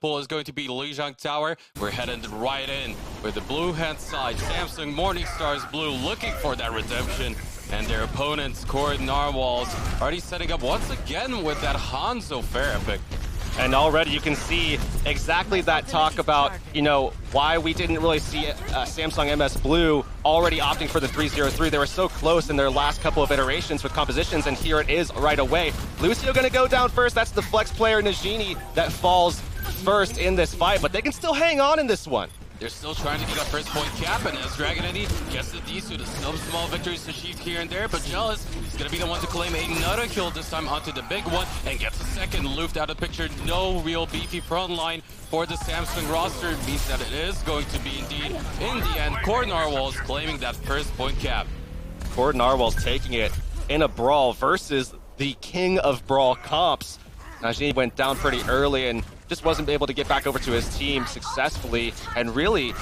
pool is going to be Lijiang Tower. We're headed right in with the blue hand side. Samsung Morningstars Blue looking for that redemption. And their opponents, Koord Narwhals, already setting up once again with that Hanzo Farah pick. And already you can see exactly that talk about, why we didn't really see Samsung MS Blue already opting for the 3-0-3. They were so close in their last couple of iterations with compositions, and here it is right away. Lucio gonna go down first. That's the flex player Najini that falls first in this fight, but they can still hang on in this one. They're still trying to get that first point cap, and as Dragon Eddy gets the D suit, some small victories achieved here and there, but Jealous is going to be the one to claim another kill, this time onto the big one, and gets a second. Luft out of the picture. No real beefy front line for the Samsung roster. Means that it is going to be indeed, in the end, Koord Narwhals claiming that first point cap. Koord Narwhals taking it in a brawl versus the king of brawl comps. Najini went down pretty early and just wasn't able to get back over to his team successfully. And really,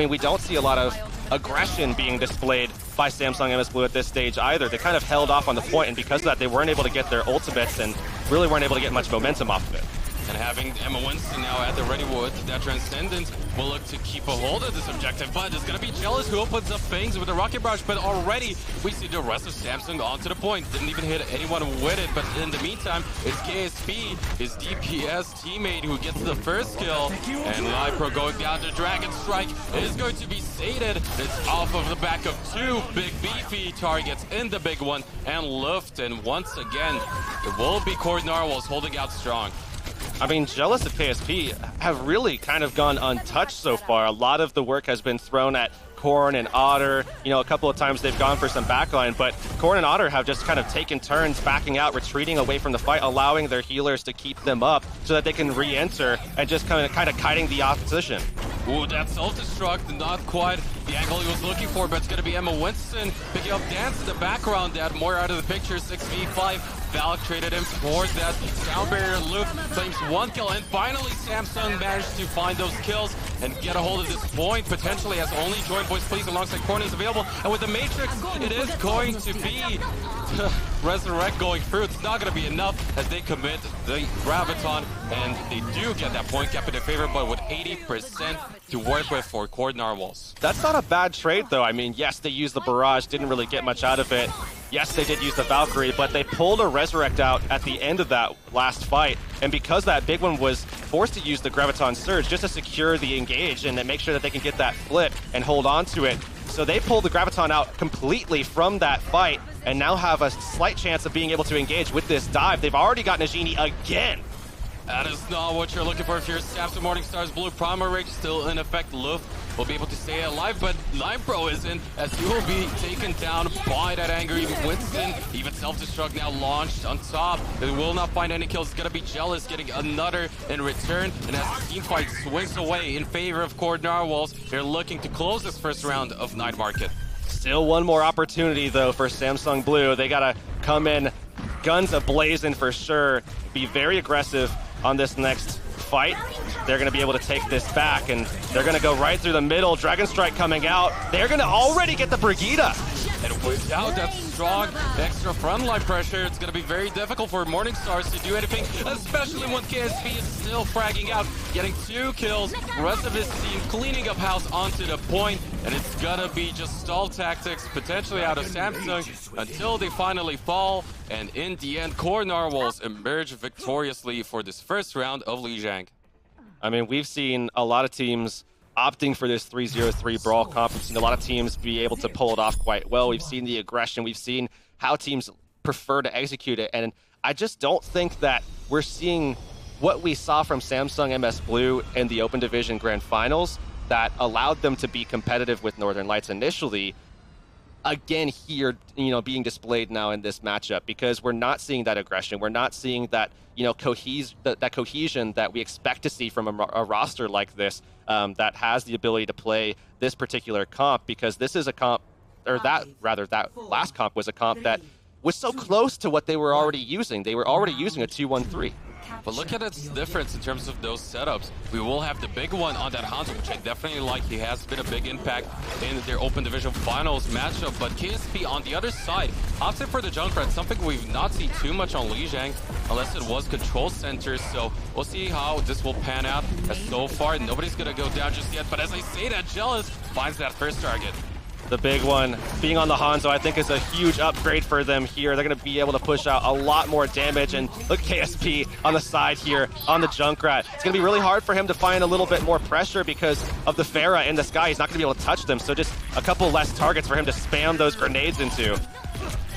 we don't see a lot of aggression being displayed by Samsung MS Blue at this stage either. They kind of held off on the point, and because of that, they weren't able to get their ultimates and really weren't able to get much momentum off of it. And having Emma Winston now at the ready wood, that Transcendence will look to keep a hold of this objective, but it's going to be Jealous who opens up things with a Rocket Barrage, but already we see the rest of Samsung onto the point. Didn't even hit anyone with it, but in the meantime, it's KSP, his DPS teammate, who gets the first kill, and Lypro going down to Dragon Strike is going to be sated. It's off of the back of two big beefy targets in the big one, and Luft, and once again, it will be Koord Narwhals holding out strong. Jealous and KSP have really kind of gone untouched so far. A lot of the work has been thrown at Corn and Otter. A couple of times they've gone for some backline, but Corn and Otter have just kind of taken turns backing out, retreating away from the fight, allowing their healers to keep them up so that they can re-enter and just kind of kiting the opposition. Ooh, that self-destruct, not quite the angle he was looking for, but it's going to be Emma Winston picking up Dance in the background. That more out of the picture, 6v5. Valk traded him towards that sound barrier. Luke claims one kill, and finally Samsung managed to find those kills and get a hold of this point. Potentially has only joined Boys Please alongside Corny is available, and with the Matrix, it is going to be Resurrect going through. It's not going to be enough as they commit the Graviton, and they do get that point cap in their favor, but with 80% to work with for Koord Narwhals. That's not a bad trade, though. Yes, they used the Barrage, didn't really get much out of it. Yes, they did use the Valkyrie, but they pulled a Resurrect out at the end of that last fight, and because that big one was forced to use the Graviton Surge just to secure the engage and then make sure that they can get that flip and hold on to it. So they pulled the Graviton out completely from that fight and now have a slight chance of being able to engage with this dive. They've already got Najini again. That is not what you're looking for if you're Samsung Morningstars Blue. Primal Rage still in effect. Luft will be able to stay alive, but Lypro isn't, as he will be taken down by that angry Winston. Even self-destruct now launched on top. They will not find any kills. It's going to be Jealous getting another in return, and as the team fight swings away in favor of Koord Narwhals, they're looking to close this first round of Night Market. Still one more opportunity, though, for Samsung Blue. They got to come in guns a-blazing for sure, be very aggressive on this next fight. They're going to be able to take this back, and they're going to go right through the middle. Dragon Strike coming out. They're going to already get the Brigida. And without that strong extra frontline pressure, it's going to be very difficult for Morningstars to do anything, especially when KSP is still fragging out, getting 2 kills. The rest of his team cleaning up house onto the point, and it's going to be just stall tactics, potentially out of Samsung, until they finally fall. And in the end, Koord Narwhals emerge victoriously for this first round of Lijiang. We've seen a lot of teams opting for this 3-0-3 brawl comp. We've seen a lot of teams be able to pull it off quite well. We've seen the aggression. We've seen how teams prefer to execute it. And I just don't think that we're seeing what we saw from Samsung MS Blue in the Open Division Grand Finals that allowed them to be competitive with Northern Lights initially. Again here, being displayed now in this matchup, because we're not seeing that aggression. We're not seeing that, that cohesion that we expect to see from a roster like this that has the ability to play this particular comp, because this is a comp, or that last comp was a comp that was so close to what they were already using. They were already using a 2-1-3. But look at its difference in terms of those setups. We will have the big one on that Hanzo, which I definitely like. He has been a big impact in their Open Division Finals matchup. But KSP on the other side opted for the Junkrat, something we've not seen too much on Lijiang, unless it was control centers. So we'll see how this will pan out. As so far, nobody's going to go down just yet. But as I say that, Jealous finds that first target. The big one being on the Hanzo, I think, is a huge upgrade for them here. They're going to be able to push out a lot more damage. And look, KSP on the side here on the Junkrat. It's going to be really hard for him to find a little bit more pressure because of the Pharah in the sky. He's not going to be able to touch them. So just a couple less targets for him to spam those grenades into.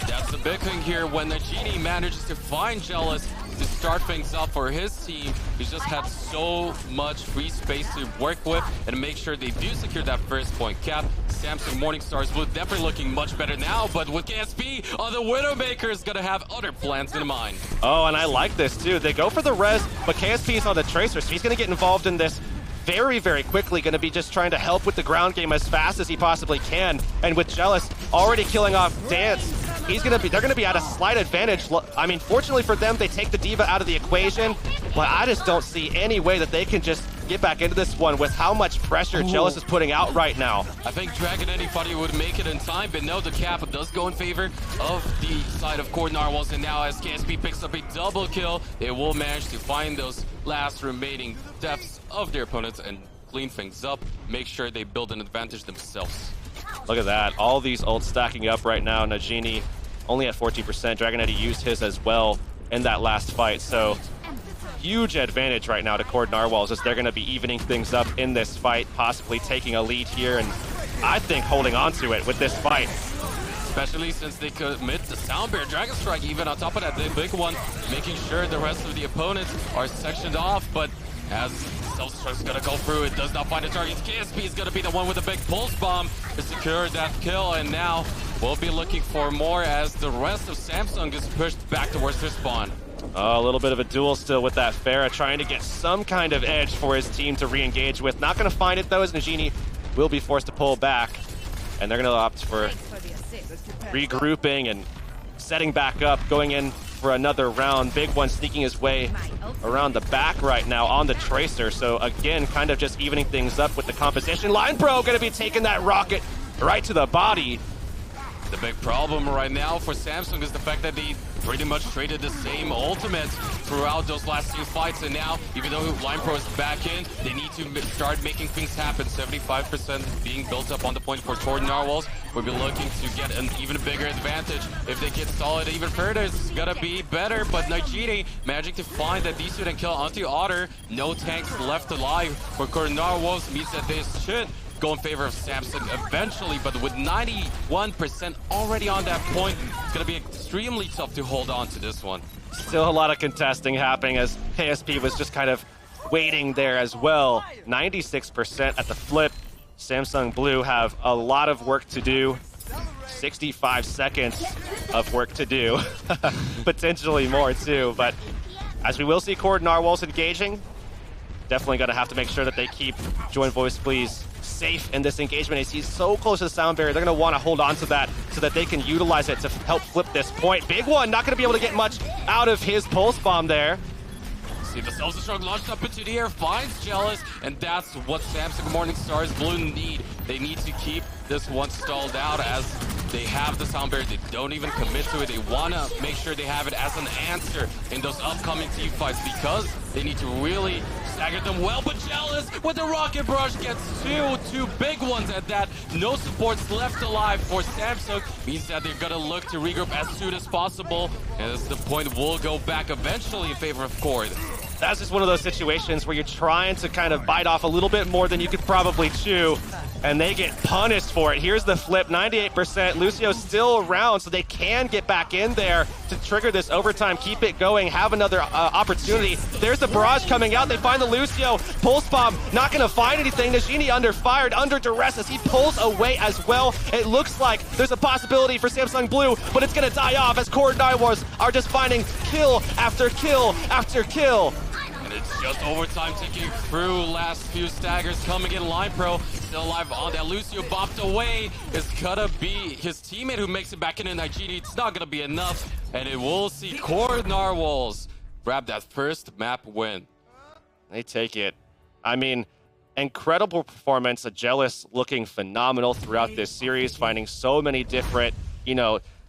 That's the big thing here. When the Genie manages to find Jealous to start things up for his team, he's just had so much free space to work with and make sure they do secure that first point. Cap, Samsung, Morningstars will definitely looking much better now, but with KSP on the Widowmaker is gonna have other plans in mind. Oh, and I like this too. They go for the res, but KSP is on the Tracer, so he's gonna get involved in this very, very quickly. Going to be just trying to help with the ground game as fast as he possibly can. And with Jealous already killing off Dance, they're going to be at a slight advantage. I mean, fortunately for them, they take the D.Va out of the equation, but I just don't see any way that they can just get back into this one with how much pressure Jealous is putting out right now. I think Dragon Anybody would make it in time, but no, the cap does go in favor of the side of Koord Narwhals, and now as KSP picks up a double kill, they will manage to find those last remaining deaths of their opponents and clean things up, make sure they build an advantage themselves. Look at that, all these ults stacking up right now. Najini only at 14%. Dragon Eddie used his as well in that last fight, so huge advantage right now to Koord Narwhals as they're going to be evening things up in this fight, possibly taking a lead here, and I think holding on to it with this fight. Especially since they commit the Sound Bear Dragon Strike, even on top of that, the big one, making sure the rest of the opponents are sectioned off, but as Self-Destruct's gonna go through, it does not find a target. KSP is gonna be the one with a big pulse bomb to secure that kill, and now we'll be looking for more as the rest of Samsung is pushed back towards their spawn. A little bit of a duel still with that Pharah, trying to get some kind of edge for his team to re-engage with. Not going to find it though, as Najini will be forced to pull back. And they're going to opt for regrouping and setting back up, going in for another round. Big one sneaking his way around the back right now on the Tracer. So again, kind of just evening things up with the composition. Line Pro going to be taking that rocket right to the body. The big problem right now for Samsung is the fact that they pretty much traded the same ultimates throughout those last two fights, and now, even though Line Pro is back in, they need to start making things happen. 75% being built up on the point for Koord Narwhals. We'll be looking to get an even bigger advantage. If they get solid even further, it's gonna be better, but Najini managing to find that D-Suit and kill onto Otter. No tanks left alive for Koord Narwhals means that they should go in favor of Samsung eventually, but with 91% already on that point, it's going to be extremely tough to hold on to this one. Still a lot of contesting happening as KSP was just kind of waiting there as well. 96% at the flip. Samsung Blue have a lot of work to do. 65 seconds of work to do. Potentially more too, but as we will see Koord Narwhals engaging, definitely going to have to make sure that they keep Join Voice Please safe in this engagement. As he's so close to the sound barrier, they're going to want to hold on to that so that they can utilize it to help flip this point. Big one, not going to be able to get much out of his pulse bomb there. See the Self-Destruct launched up into the air, finds Jealous, and that's what Samsung Morningstars Blue need. They need to keep this one stalled out as they have the sound barrier. They don't even commit to it. They want to make sure they have it as an answer in those upcoming team fights because they need to really stagger them well. But Jealous with the Rocket Brush gets two big ones at that. No supports left alive for Samsung. Means that they're going to look to regroup as soon as possible. And as the point will go back eventually in favor of Koord. That's just one of those situations where you're trying to kind of bite off a little bit more than you could probably chew, and they get punished for it. Here's the flip, 98%. Lucio's still around, so they can get back in there to trigger this overtime, keep it going, have another opportunity. There's the barrage coming out. They find the Lucio. Pulse bomb, not going to find anything. Najini under fired, under duress as he pulls away as well. It looks like there's a possibility for Samsung Blue, but it's going to die off as Koord Narwhals are just finding kill after kill after kill. And it's just overtime ticking through. Last few staggers coming in. Line Pro still alive on that. Lucio bopped away. It's gonna be his teammate who makes it back in Najini. It's not gonna be enough. And it will see Koord Narwhals grab that first map win. They take it. I mean, incredible performance. A Jealous looking phenomenal throughout this series, finding so many different,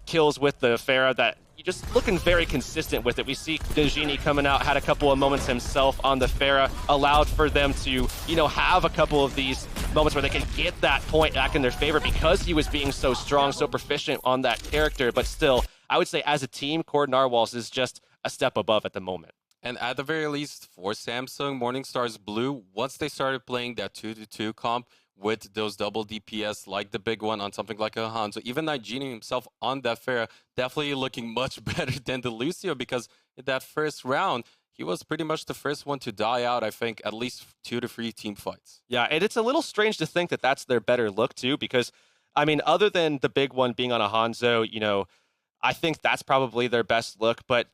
kills with the Pharah that you just looking very consistent with it. We see Dejini coming out, had a couple of moments himself on the Pharah, allowed for them to, have a couple of these moments where they can get that point back in their favor because he was being so strong, so proficient on that character. But still, I would say as a team, Koord Narwhals is just a step above at the moment. And at the very least, for Samsung, Morningstar's Blue, once they started playing that 2-2 comp with those double DPS like the big one on something like a Hanzo, even Nigini himself on that Pharah, definitely looking much better than the Lucio, because in that first round, he was pretty much the first one to die out, I think, at least 2 to 3 team fights. Yeah, and it's a little strange to think that that's their better look, too, because, I mean, other than the big one being on a Hanzo, I think that's probably their best look. But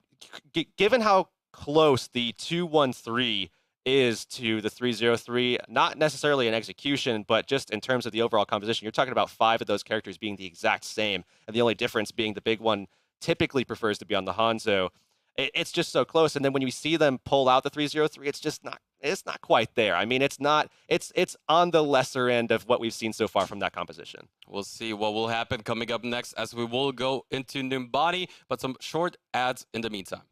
given how close the 2-1-3 is to the 3-0-3, not necessarily in execution, but just in terms of the overall composition, you're talking about 5 of those characters being the exact same, and the only difference being the big one typically prefers to be on the Hanzo. It's just so close, and then when you see them pull out the 3-0-3, it's not quite there. I mean, it's on the lesser end of what we've seen so far from that composition. We'll see what will happen coming up next, as we will go into Numbani, but some short ads in the meantime.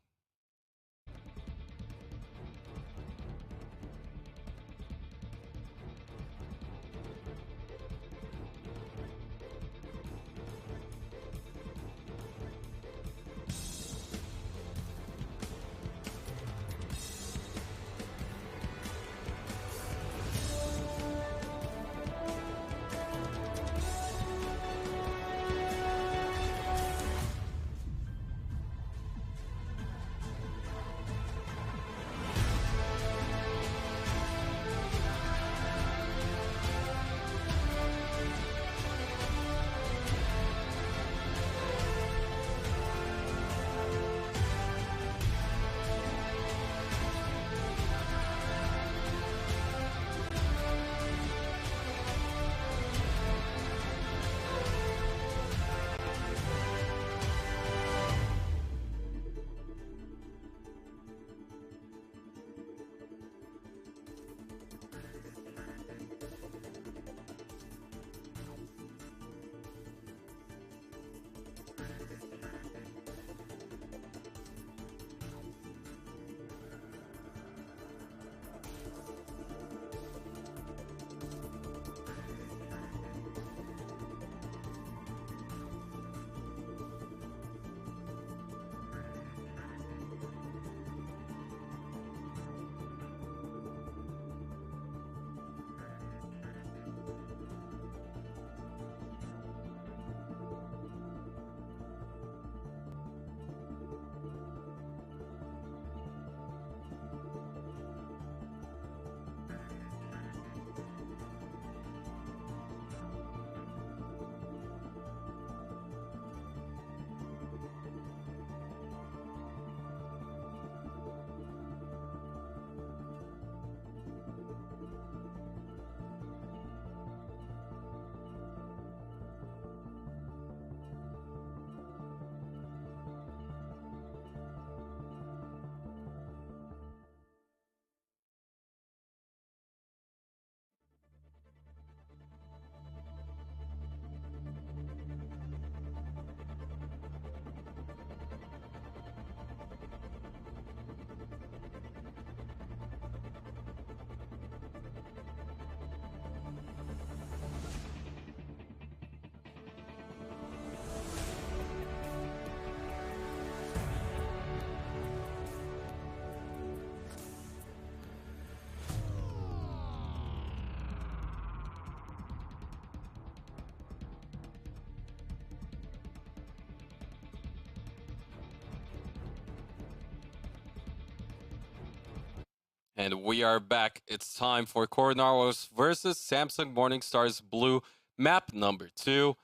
And we are back. It's time for Koord Narwhals versus Samsung Morningstar's Blue, map number 2.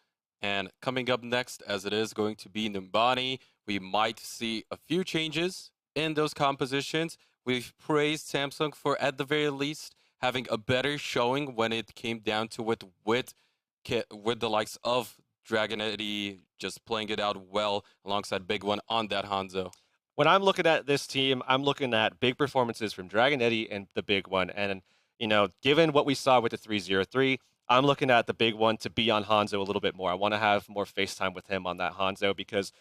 And coming up next, as it is going to be Numbani, we might see a few changes in those compositions. We've praised Samsung for, at the very least, having a better showing when it came down to it with the likes of Dragon Eddy just playing it out well alongside Big One on that Hanzo. when I'm looking at this team, I'm looking at big performances from Dragon Eddie and the big one. And, given what we saw with the 303, I'm looking at the big one to be on Hanzo a little bit more. I want to have more FaceTime with him on that Hanzo because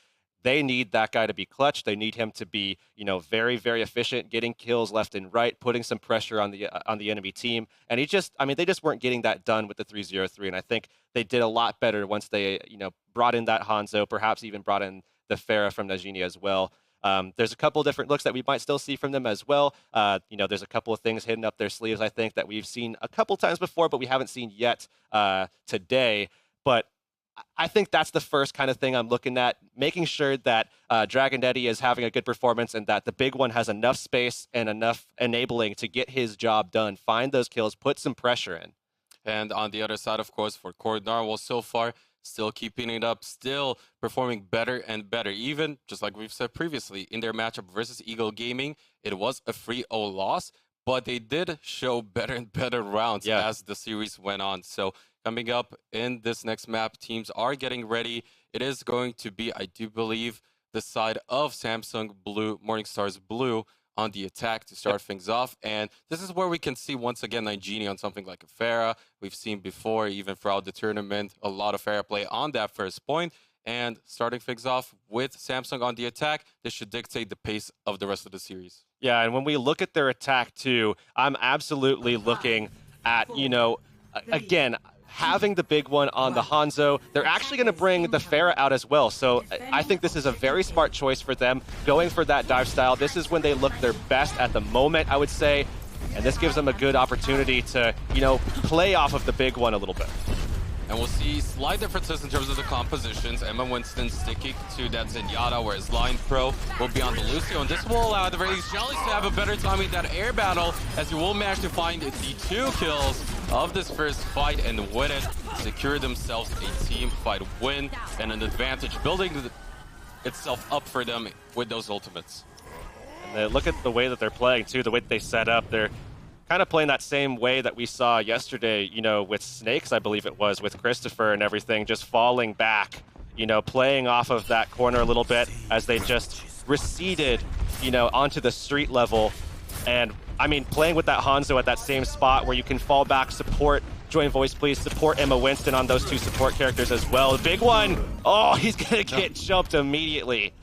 they need that guy to be clutch. They need him to be, very, very efficient, getting kills left and right, putting some pressure on the enemy team. And they just weren't getting that done with the 303. And I think they did a lot better once they, brought in that Hanzo, perhaps even brought in the Pharah from Najini as well. There's a couple of different looks that we might still see from them as well. There's a couple of things hidden up their sleeves, I think, that we've seen a couple times before, but we haven't seen yet today. But I think that's the first kind of thing I'm looking at, making sure that Dragon Eddie is having a good performance and that the big one has enough space and enough enabling to get his job done, find those kills, put some pressure in. And on the other side, of course, for Koord Narwhals so far, still keeping it up, still performing better and better. Even, just like we've said previously, in their matchup versus Eagle Gaming, it was a 3-0 loss, but they did show better and better rounds as the series went on. So coming up in this next map, teams are getting ready. It is going to be, I do believe, the side of Samsung Blue, Morningstar's Blue, on the attack to start things off. And this is where we can see, once again, Nigini on something like a Pharah. We've seen before, even throughout the tournament, a lot of Pharah play on that first point. And starting things off with Samsung on the attack, this should dictate the pace of the rest of the series. Yeah, and when we look at their attack, too, I'm absolutely looking at, again, having the big one on the Hanzo. They're actually going to bring the Pharah out as well. So I think this is a very smart choice for them, going for that dive style. This is when they look their best at the moment, I would say. And this gives them a good opportunity to, play off of the big one a little bit. And we'll see slight differences in terms of the compositions. Emma Winston sticking to that Zenyatta, whereas Lion Pro will be on the Lucio. And this will allow the very least Jellies to have a better time in that air battle, as you will manage to find the 2 kills of this first fight and win it. Secure themselves a team fight win and an advantage, building itself up for them with those ultimates. And look at the way that they're playing, too, the way that they set up. They're kind of playing that same way that we saw yesterday, with Snakes, I believe it was, with Christopher and everything, just falling back, playing off of that corner a little bit as they just receded, onto the street level. And, playing with that Hanzo at that same spot where you can fall back, support, join voice please, support Emma Winston on those 2 support characters as well. The big one, oh, he's going to get jumped immediately.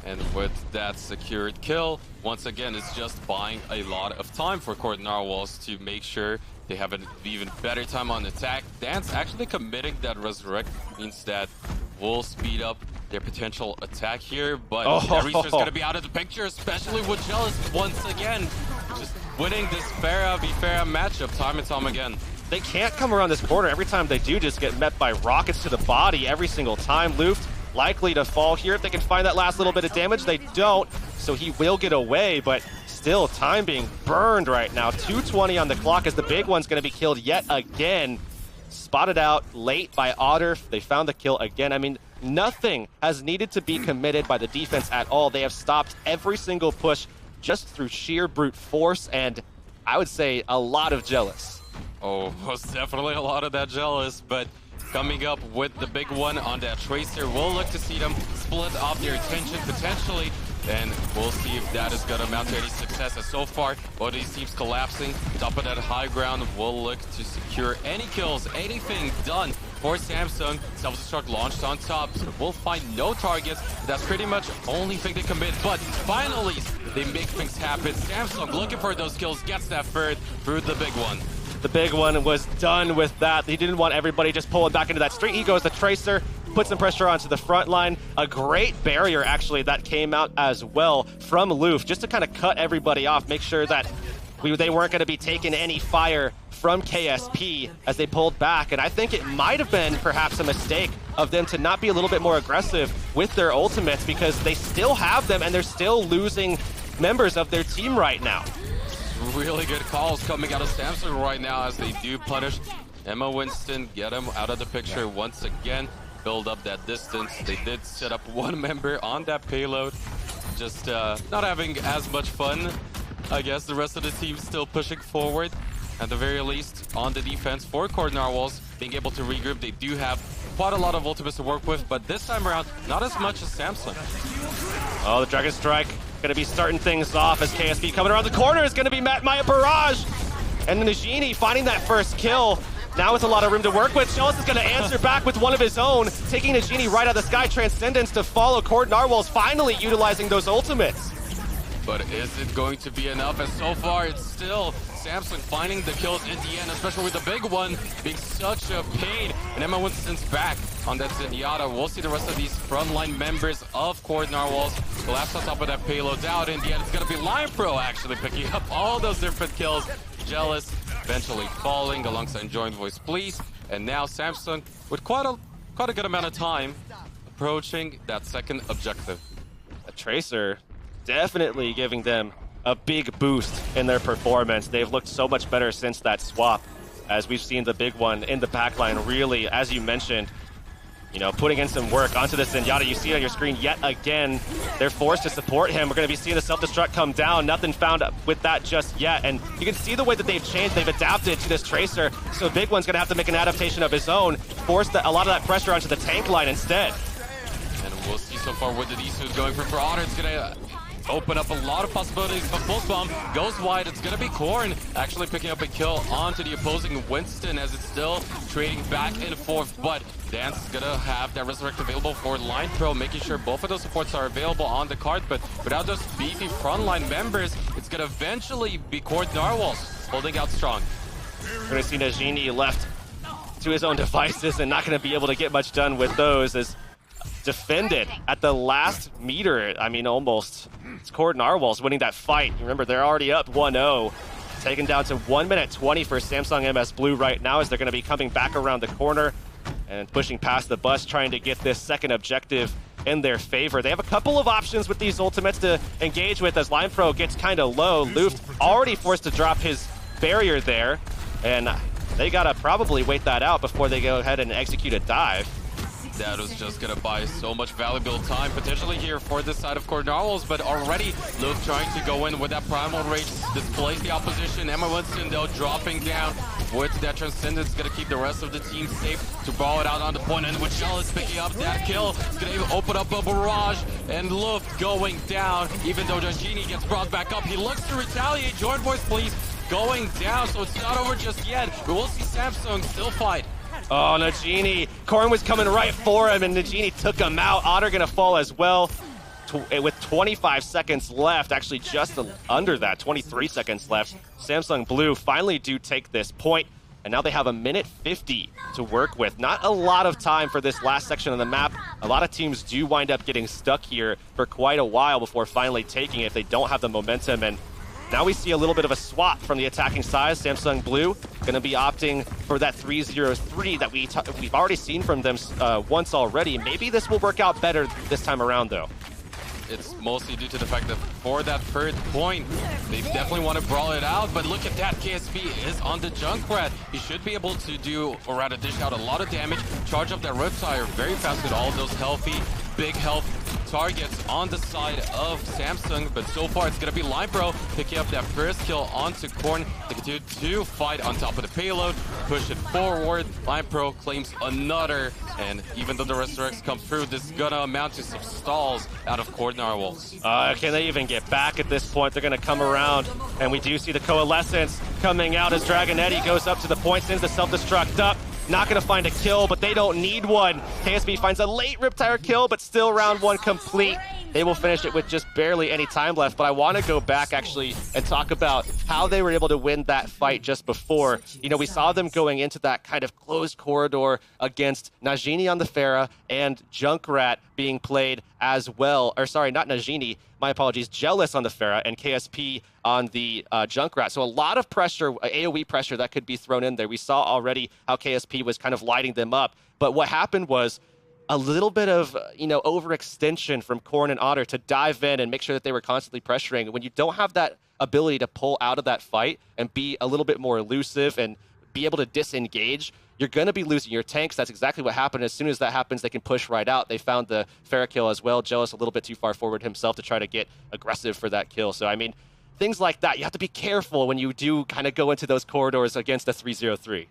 And with that secured kill, once again, it's just buying a lot of time for Koord Narwhals to make sure they have an even better time on attack. Dance actually committing that Resurrect means that will speed up their potential attack here, but Reacher's going to be out of the picture, especially with Jealous once again. Just winning this Pharah v Pharah matchup time and time again. They can't come around this corner. Every time they do, just get met by rockets to the body every single time. Luft likely to fall here if they can find that last little bit of damage. They don't, so he will get away, but still time being burned right now. 2:20 on the clock as the big one's going to be killed yet again. Spotted out late by Otter. They found the kill again. Nothing has needed to be committed by the defense at all. They have stopped every single push just through sheer brute force, and I would say a lot of Jealous. Oh, most definitely a lot of that Jealous, but coming up with the big one on that Tracer, we'll look to see them split off their attention potentially, and we'll see if that is going to amount to any success. As so far, both of these teams collapsing, top of that high ground, we'll look to secure any kills, anything done for Samsung. Self-destruct launched on top, so we'll find no targets. That's pretty much the only thing they commit, but finally, they make things happen. Samsung looking for those kills, gets that third through the big one. The big one was done with that. He didn't want everybody just pulling back into that street. He goes the Tracer, puts some pressure onto the front line. A great barrier, actually, that came out as well from Loof, just to kind of cut everybody off, make sure that they weren't going to be taking any fire from KSP as they pulled back. And I think it might have been perhaps a mistake of them to not be a little bit more aggressive with their ultimates, because they still have them and they're still losing members of their team right now. Really good calls coming out of Samsung right now as they do punish Emma Winston, get him out of the picture once again, build up that distance. They did set up 1 member on that payload, just not having as much fun. I guess the rest of the team still pushing forward. at the very least, on the defense for Koord Narwhals, being able to regroup. They do have quite a lot of ultimates to work with, but this time around, not as much as Samsung. Oh, the Dragon Strike going to be starting things off as KSP coming around the corner is going to be met by a barrage. And Najini finding that first kill. Now with a lot of room to work with, Jealous is going to answer back with one of his own, taking Najini right out of the sky. Transcendence to follow. Koord Narwhals finally utilizing those ultimates. But is it going to be enough? And so far, it's still Samsung finding the kills in the end, especially with the big one being such a pain. And Emma Winston's back on that Zenyatta. We'll see the rest of these frontline members of Koord Narwhals collapse on top of that payload out. In the end, it's going to be Lion Pro actually picking up all those different kills. Jealous eventually falling alongside Enjoying Voice Please. And now Samsung with quite a good amount of time approaching that second objective. A Tracer definitely giving them a big boost in their performance. They've looked so much better since that swap, as we've seen the big one in the backline really, as you mentioned, you know, putting in some work onto this Zenyatta. You see it on your screen yet again. They're forced to support him. We're going to be seeing the self-destruct come down. Nothing found with that just yet. And you can see the way that they've changed. They've adapted to this Tracer. So Big One's going to have to make an adaptation of his own, force a lot of that pressure onto the tank line instead. And we'll see so far with the D-Suit going for Otter. It's going to open up a lot of possibilities, but Pulse Bomb goes wide. It's going to be Korn actually picking up a kill onto the opposing Winston as it's still trading back and forth, but Dance is going to have that Resurrect available for Line Pro, making sure both of those supports are available on the card, but without those beefy frontline members, it's going to eventually be Koord Narwhals holding out strong. We're going to see Najini left to his own devices and not going to be able to get much done with those as defended at the last meter. I mean, almost. It's Koord Narwhals winning that fight. You remember, they're already up 1-0. Taken down to 1 minute 20 for Samsung MS Blue right now as they're going to be coming back around the corner and pushing past the bus, trying to get this second objective in their favor. They have a couple of options with these ultimates to engage with as Lion Pro gets kind of low. Luft already forced to drop his barrier there, and they got to probably wait that out before they go ahead and execute a dive. That was just going to buy so much valuable time potentially here for this side of Koord Narwhals, but already Luke trying to go in with that Primal Rage, displace the opposition. Emma Winston, though, dropping down with that Transcendence, going to keep the rest of the team safe to ball it out on the point, and with Jealous picking up that kill, it's going to open up a barrage, and Luft going down, even though Najini gets brought back up. He looks to retaliate. Join Voice Please going down, so it's not over just yet, but we'll see Samsung still fight. Oh, Najini. Korn was coming right for him, and Najini took him out. Otter going to fall as well with 25 seconds left. Actually, just under that, 23 seconds left. Samsung Blue finally do take this point, and now they have 1:50 to work with. Not a lot of time for this last section of the map. A lot of teams do wind up getting stuck here for quite a while before finally taking it if they don't have the momentum. And now we see a little bit of a swap from the attacking side. Samsung Blue going to be opting for that 3-0-3 that we've already seen from them once already. Maybe this will work out better this time around, though. It's mostly due to the fact that for that third point, they definitely want to brawl it out, but look at that, KSP is on the Junkrat. He should be able to do, or rather dish out a lot of damage, charge up that Riptire very fast with all those healthy, big health targets on the side of Samsung, but so far it's going to be Line Pro picking up that first kill onto Korn. They continue to fight on top of the payload, push it forward. Line Pro claims another, and even though the Resurrects come through, this is going to amount to some stalls out of Koord Narwhals. Can they even get back at this point? They're going to come around, and we do see the Coalescence coming out as Dragonetti goes up to the point, sends the self-destruct up. Not going to find a kill, but they don't need one. KSB finds a late Riptire kill, but still round one complete. They will finish it with just barely any time left, but I want to go back actually and talk about how they were able to win that fight just before. You know, we saw them going into that kind of closed corridor against Najini on the Pharah and Junkrat being played as well. Or sorry, not Najini, my apologies, Jealous on the Pharah and KSP on the Junkrat. So a lot of pressure, AoE pressure that could be thrown in there. We saw already how KSP was kind of lighting them up. But what happened was a little bit of, you know, overextension from Korn and Otter to dive in and make sure that they were constantly pressuring. When you don't have that ability to pull out of that fight and be a little bit more elusive and be able to disengage, you're going to be losing your tanks. That's exactly what happened. As soon as that happens, they can push right out. They found the Pharah kill as well. Jealous a little bit too far forward himself to try to get aggressive for that kill. So, I mean, things like that. You have to be careful when you do kind of go into those corridors against a 303.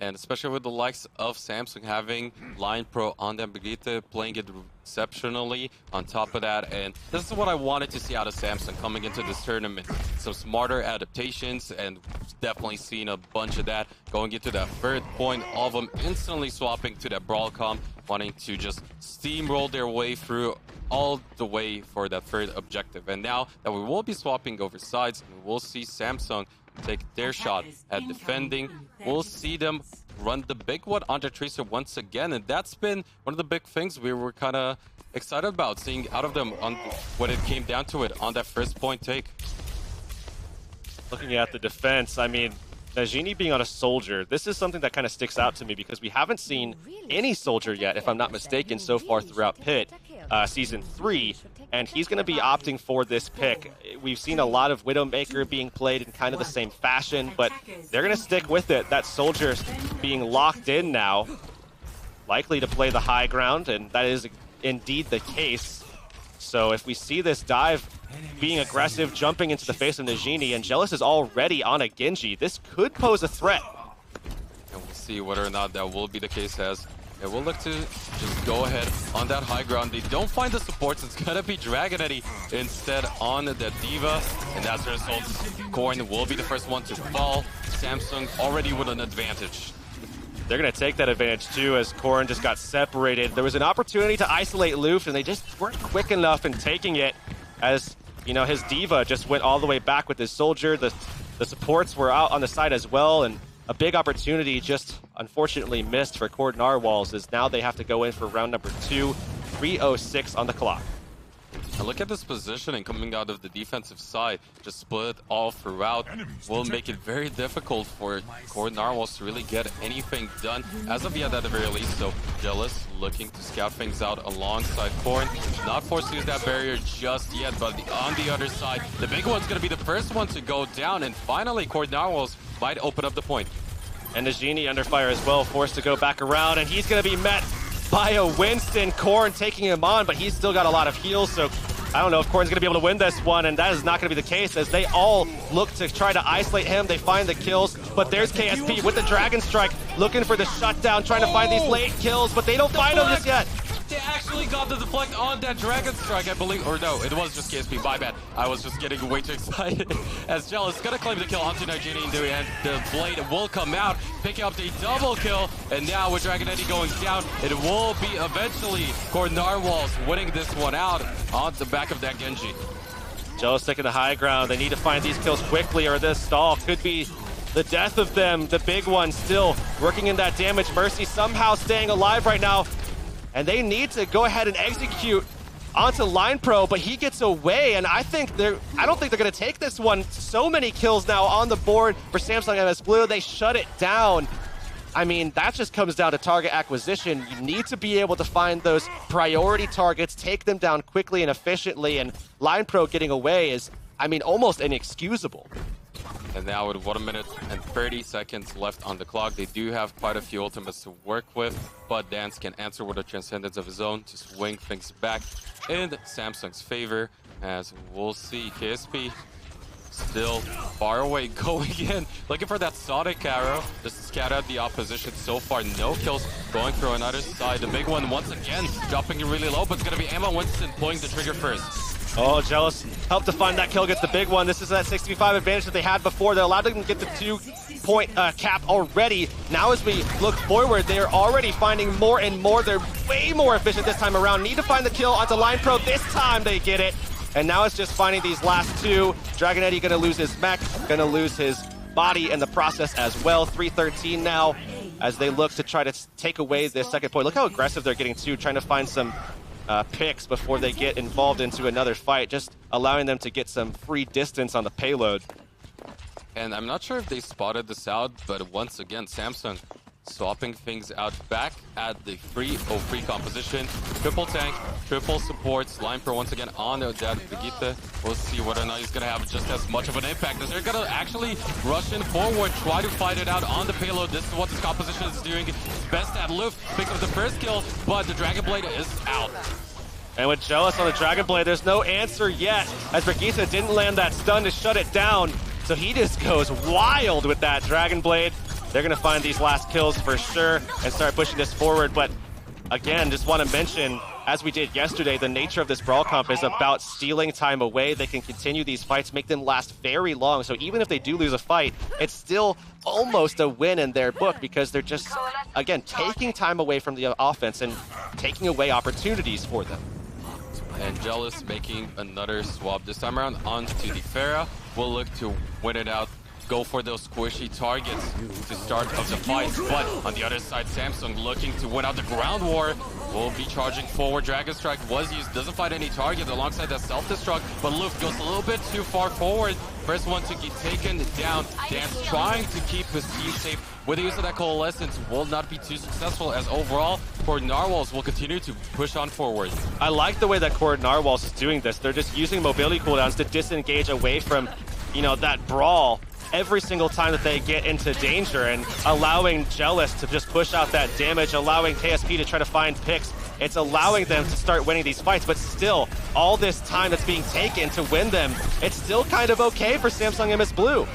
And especially with the likes of Samsung having Line Pro on them, Brigitte playing it exceptionally on top of that. And this is what I wanted to see out of Samsung coming into this tournament. Some smarter adaptations, and definitely seen a bunch of that. Going into that third point, all of them instantly swapping to that Brawl comp, wanting to just steamroll their way through all the way for that third objective. And now that we will be swapping over sides, we will see Samsung take their shot at defending. We'll see them run the big one onto Tracer once again, and that's been one of the big things we were kind of excited about seeing out of them on when it came down to it on that first point take. Looking at the defense, I mean, Najini being on a soldier, this is something that kind of sticks out to me because we haven't seen any soldier yet, if I'm not mistaken, so far throughout Pit Season 3, and he's going to be opting for this pick. We've seen a lot of Widowmaker being played in kind of the same fashion, but they're going to stick with it. That soldier's being locked in now, likely to play the high ground, and that is indeed the case. So if we see this dive being aggressive, jumping into the face of Najini, and Jealous is already on a Genji, this could pose a threat. And we'll see whether or not that will be the case, as it will look to just go ahead on that high ground. They don't find the supports. It's going to be Dragon Eddie instead on the Diva, and that's the result. Koord will be the first one to fall. Samsung already with an advantage. They're going to take that advantage too, as Koord just got separated. There was an opportunity to isolate Loof, and they just weren't quick enough in taking it, as you know, his Diva just went all the way back with his soldier. The supports were out on the side as well, and a big opportunity just unfortunately missed for Koord Narwhals, as now they have to go in for round number 2, 3:06 on the clock. And look at this positioning coming out of the defensive side, just split all throughout, will make it very difficult for Koord Narwhals to really get anything done as of yet at the very least. So Jealous looking to scout things out alongside Koord, not forced to use that barrier just yet, but on the other side, the big one's going to be the first one to go down, and finally Koord Narwhals might open up the point. And Najini under fire as well, forced to go back around, and he's going to be met by a Winston. Koord taking him on, but he's still got a lot of heals, so I don't know if Koord's going to be able to win this one, and that is not going to be the case, as they all look to try to isolate him. They find the kills, but there's KSP with the Dragon Strike, looking for the shutdown, trying to find these late kills, but they don't find him just yet. They actually got the deflect on that Dragon Strike, I believe. Or no, it was just KSP, my bad. I was just getting way too excited. As Jealous gonna claim the kill onto Najini in the end. The blade will come out, picking up the double kill. And now with Dragon Eddie going down, it will be eventually Koord Narwhals winning this one out on the back of that Genji. Jealous taking the high ground. They need to find these kills quickly, or this stall could be the death of them. The big one still working in that damage. Mercy somehow staying alive right now. And they need to go ahead and execute onto Line Pro, but he gets away, and I don't think they're going to take this one. So many kills now on the board for Samsung MS Blue. They shut it down. I mean, that just comes down to target acquisition. You need to be able to find those priority targets, take them down quickly and efficiently, and Line Pro getting away is, I mean, almost inexcusable. And now with 1 minute and 30 seconds left on the clock, they do have quite a few ultimates to work with, but Dance can answer with a Transcendence of his own to swing things back in Samsung's favor, as we'll see KSP still far away, going in, looking for that Sonic arrow, just to scout out the opposition. So far, no kills, going through another side. The big one, once again, dropping it really low, but it's going to be Emma Winston pulling the trigger first. Oh, Jealous helped to find that kill, gets the big one. This is that 65 advantage that they had before. They allowed them to get the 2-point cap already. Now as we look forward, they're already finding more and more. They're way more efficient this time around. Need to find the kill onto Line Pro. This time they get it. And now it's just finding these last two. Dragon Eddie gonna lose his mech, gonna lose his body in the process as well. 313 now as they look to try to take away this second point. Look how aggressive they're getting too, trying to find some picks before they get involved into another fight, just allowing them to get some free distance on the payload. And I'm not sure if they spotted this out, but once again, Samsung swapping things out back at the 303 composition. Triple tank, triple supports. Line Pro once again on that Brigitte. We'll see whether or not he's going to have just as much of an impact, as they're going to actually rush in forward, try to fight it out on the payload. This is what this composition is doing. Best at Luft, pick up the first kill, but the Dragon Blade is out. And with Jealous on the Dragon Blade, there's no answer yet, as Brigitte didn't land that stun to shut it down. So he just goes wild with that Dragon Blade. They're going to find these last kills for sure and start pushing this forward. But again, just want to mention, as we did yesterday, the nature of this Brawl Comp is about stealing time away. They can continue these fights, make them last very long. So even if they do lose a fight, it's still almost a win in their book because they're just, again, taking time away from the offense and taking away opportunities for them. And Jealous making another swap this time around onto the Pharah. Will look to win it out, go for those squishy targets to start of the fight. But on the other side, Samsung looking to win out the ground war. Will be charging forward. Dragon Strike was used, doesn't find any targets alongside that self-destruct, but Luke goes a little bit too far forward. First one to get taken down. Dance trying to keep his team safe with the use of that Coalescence will not be too successful, as overall Koord Narwhals will continue to push on forward. I like the way that Koord Narwhals is doing this. They're just using mobility cooldowns to disengage away from, you know, that brawl every single time that they get into danger, and allowing Jealous to just push out that damage, allowing KSP to try to find picks. It's allowing them to start winning these fights, but still, all this time that's being taken to win them, it's still kind of okay for Samsung MS Blue.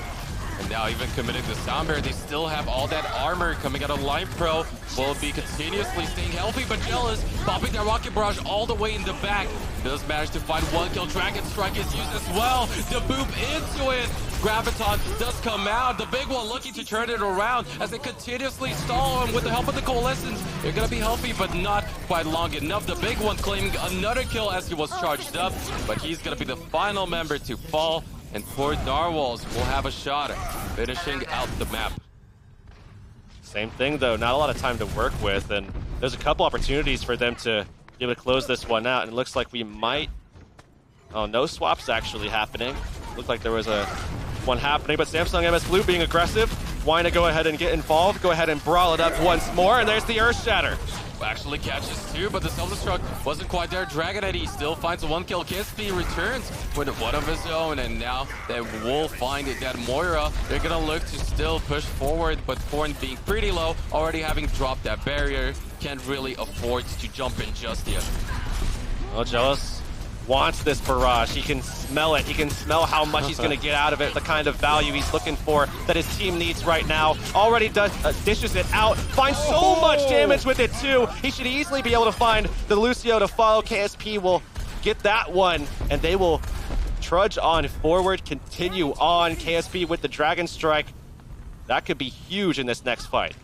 And now even committing the Sound Barrier, they still have all that armor coming out of Line Pro. Will be continuously staying healthy, but Jealous popping that Rocket Barrage all the way in the back. Does manage to find one kill. Dragon Strike is used as well. The boop into it. Graviton does come out. The big one looking to turn it around as they continuously stall, and with the help of the Coalescence, they're going to be healthy, but not quite long enough. The big one claiming another kill as he was charged up, but he's going to be the final member to fall, and Koord Narwhals will have a shot at finishing out the map. Same thing though, not a lot of time to work with, and there's a couple opportunities for them to be able to close this one out, and it looks like we might... Oh, no swaps actually happening. Looked like there was one happening, but Samsung MS Blue being aggressive, wanting to go ahead and get involved, go ahead and brawl it up once more, and there's the Earth Shatter. Actually catches two, but the self-destruct wasn't quite there. Dragon Eddy still finds a one kill. KSP returns with one of his own, and now they will find it. That Moira, they're gonna look to still push forward, but Thorn being pretty low, already having dropped that barrier, can't really afford to jump in just yet. Well, Jealous wants this barrage. He can smell it. He can smell how much he's going to get out of it, the kind of value he's looking for that his team needs right now. Already dishes it out, finds so much damage with it too. He should easily be able to find the Lucio to follow. KSP will get that one, and they will trudge on forward, continue on. KSP with the Dragon Strike. That could be huge in this next fight.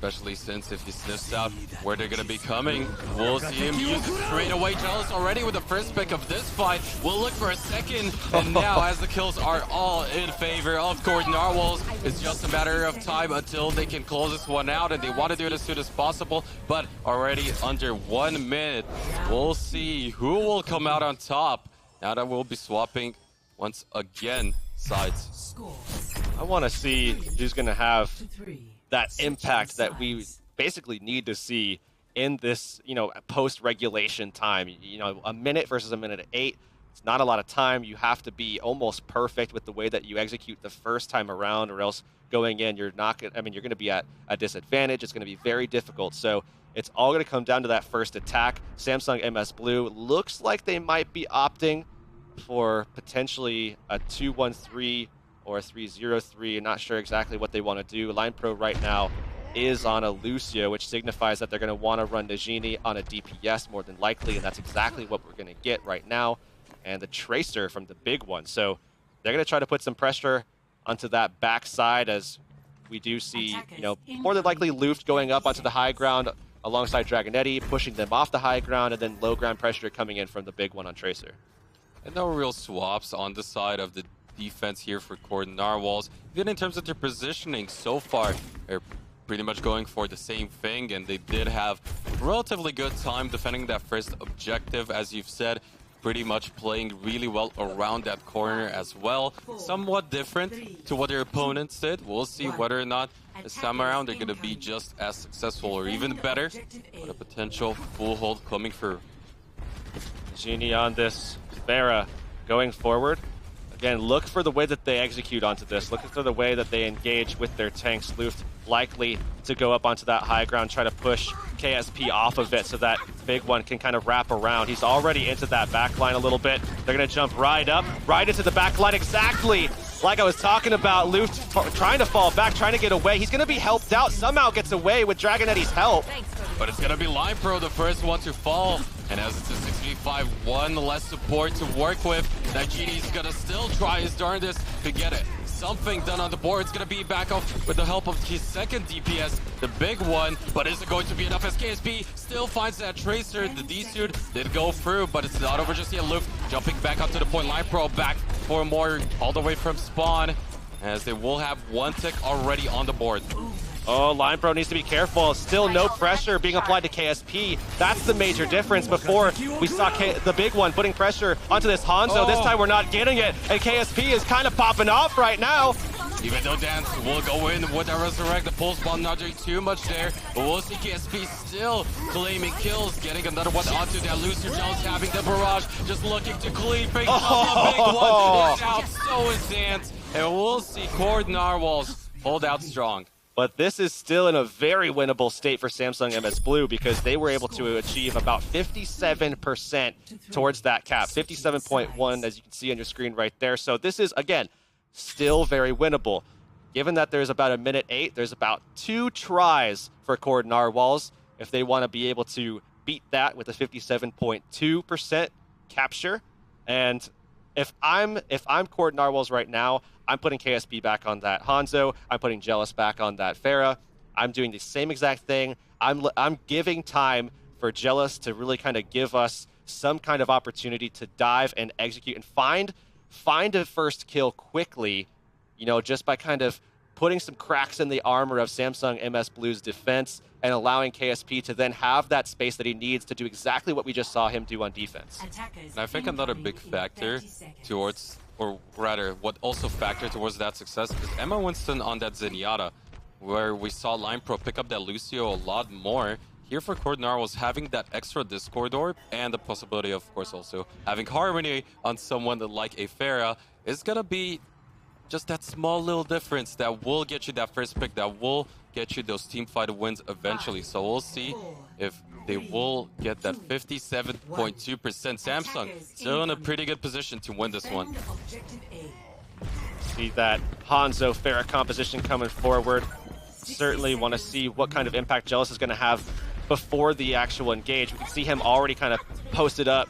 Especially since if he sniffs out where they're going to be coming, we'll see him use it straight away. Jealous already with the first pick of this fight. We'll look for a second, and now as the kills are all in favor of Koord Narwhals, it's just a matter of time until they can close this one out, and they want to do it as soon as possible, but already under 1 minute. We'll see who will come out on top. Now that we'll be swapping once again sides. I want to see who's going to have that impact that we basically need to see in this, you know, post-regulation time. You know, a minute versus a minute 8. It's not a lot of time. You have to be almost perfect with the way that you execute the first time around, or else going in, you're not going. I mean, you're going to be at a disadvantage. It's going to be very difficult. So it's all going to come down to that first attack. Samsung MS Blue looks like they might be opting for potentially a 2-1-3 or a 3-0-3. Not sure exactly what they want to do. Line Pro right now is on a Lucio, which signifies that they're going to want to run Nagini on a DPS more than likely, and that's exactly what we're going to get right now. And the Tracer from the big one. So they're going to try to put some pressure onto that backside, as we do see, you know, more than likely Luft going up onto the high ground alongside Dragon Eddy, pushing them off the high ground, and then low ground pressure coming in from the big one on Tracer. And no real swaps on the side of the defense here for Koord Narwhals. Even in terms of their positioning so far, they're pretty much going for the same thing, and they did have relatively good time defending that first objective, as you've said, pretty much playing really well around that corner as well. Somewhat different to what their opponents did. We'll see whether or not this time around they're going to be just as successful or even better, but a potential full hold coming through. Genie on this Pharah going forward. Again, look for the way that they execute onto this. Look for the way that they engage with their tanks. Luft likely to go up onto that high ground, try to push KSP off of it so that big one can kind of wrap around. He's already into that back line a little bit. They're going to jump right up, right into the back line, exactly like I was talking about. Luft trying to fall back, trying to get away. He's going to be helped out, somehow gets away with Dragonetti's help. But it's going to be Line Pro, the first one to fall. And as it's a 6v5, one less support to work with, Nigini's going to still try his darndest to get it. Something done on the board. It's going to be back off with the help of his second DPS, the big one. But is it going to be enough as KSP still finds that Tracer? The D-suit did go through, but it's not over just yet. Luft jumping back up to the point. Line Pro back for more all the way from spawn, as they will have one tick already on the board. Oh, Line Pro needs to be careful. Still no pressure being applied to KSP. That's the major difference. Before, we saw the big one putting pressure onto this Hanzo. This time we're not getting it, and KSP is kind of popping off right now. Even though Dance will go in with a Resurrect, the pulse bomb not doing too much there, but we'll see KSP still claiming kills, getting another one onto that Lucifer Jones, having the barrage, just looking to clean things up. The big one is out, so is Dance, and we'll see Koord Narwhals hold out strong. But this is still in a very winnable state for Samsung MS Blue, because they were able to achieve about 57% towards that cap. 57.1, as you can see on your screen right there. So this is, again, still very winnable. Given that there's about a minute 8, there's about 2 tries for Koord Narwhals if they want to be able to beat that with a 57.2% capture. And if I'm Koord Narwhals right now, I'm putting KSP back on that Hanzo. I'm putting Jealous back on that Pharah. I'm doing the same exact thing. I'm giving time for Jealous to really kind of give us some kind of opportunity to dive and execute and find a first kill quickly, you know, just by kind of putting some cracks in the armor of Samsung MS Blue's defense and allowing KSP to then have that space that he needs to do exactly what we just saw him do on defense. And I think another big factor towards, or rather, what also factored towards that success is Emma Winston on that Zenyatta, where we saw Line Pro pick up that Lucio a lot more. Here for Koord Narwhals, having that extra Discord orb and the possibility, of course, also having Harmony on someone like a Pharah is going to be just that small little difference that will get you that first pick, that will get you those teamfight wins eventually. So we'll see if they will get that 57.2%. Samsung still in a pretty good position to win this one. See that Hanzo Pharah composition coming forward. Certainly want to see what kind of impact Jealous is going to have before the actual engage. We can see him already kind of posted up,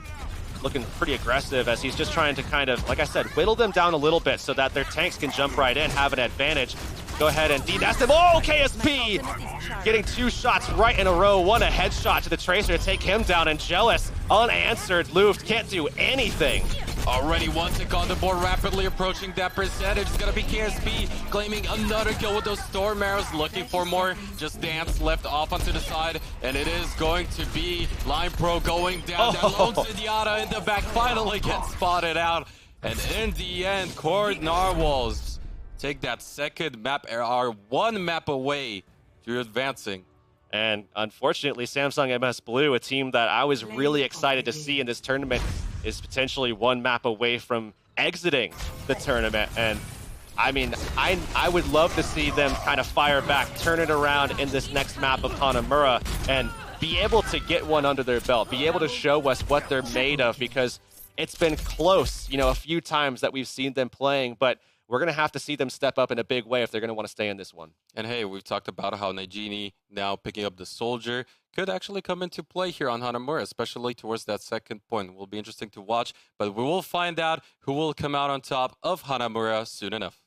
looking pretty aggressive as he's just trying to kind of, like I said, whittle them down a little bit so that their tanks can jump right in, have an advantage. Go ahead and D-nest him. Oh, KSP getting 2 shots right in a row. One a headshot to the Tracer to take him down, and Jealous unanswered. Luft can't do anything. Already one tick on the board, rapidly approaching that percentage. It's going to be KSP claiming another kill with those Storm Arrows, looking for more. Just Dance left off onto the side, and it is going to be Line Pro going down. That lone Zenyatta in the back finally gets spotted out. And in the end, Koord Narwhals take that second map, are 1 map away to advancing. And unfortunately, Samsung MS Blue, a team that I was really excited to see in this tournament, is potentially 1 map away from exiting the tournament. And I mean, I would love to see them kind of fire back, turn it around in this next map of Hanamura, and be able to get one under their belt, be able to show us what they're made of, because it's been close, you know, a few times that we've seen them playing, but we're going to have to see them step up in a big way if they're going to want to stay in this one. And hey, we've talked about how Nigini now picking up the Soldier could actually come into play here on Hanamura, especially towards that second point. It will be interesting to watch, but we will find out who will come out on top of Hanamura soon enough.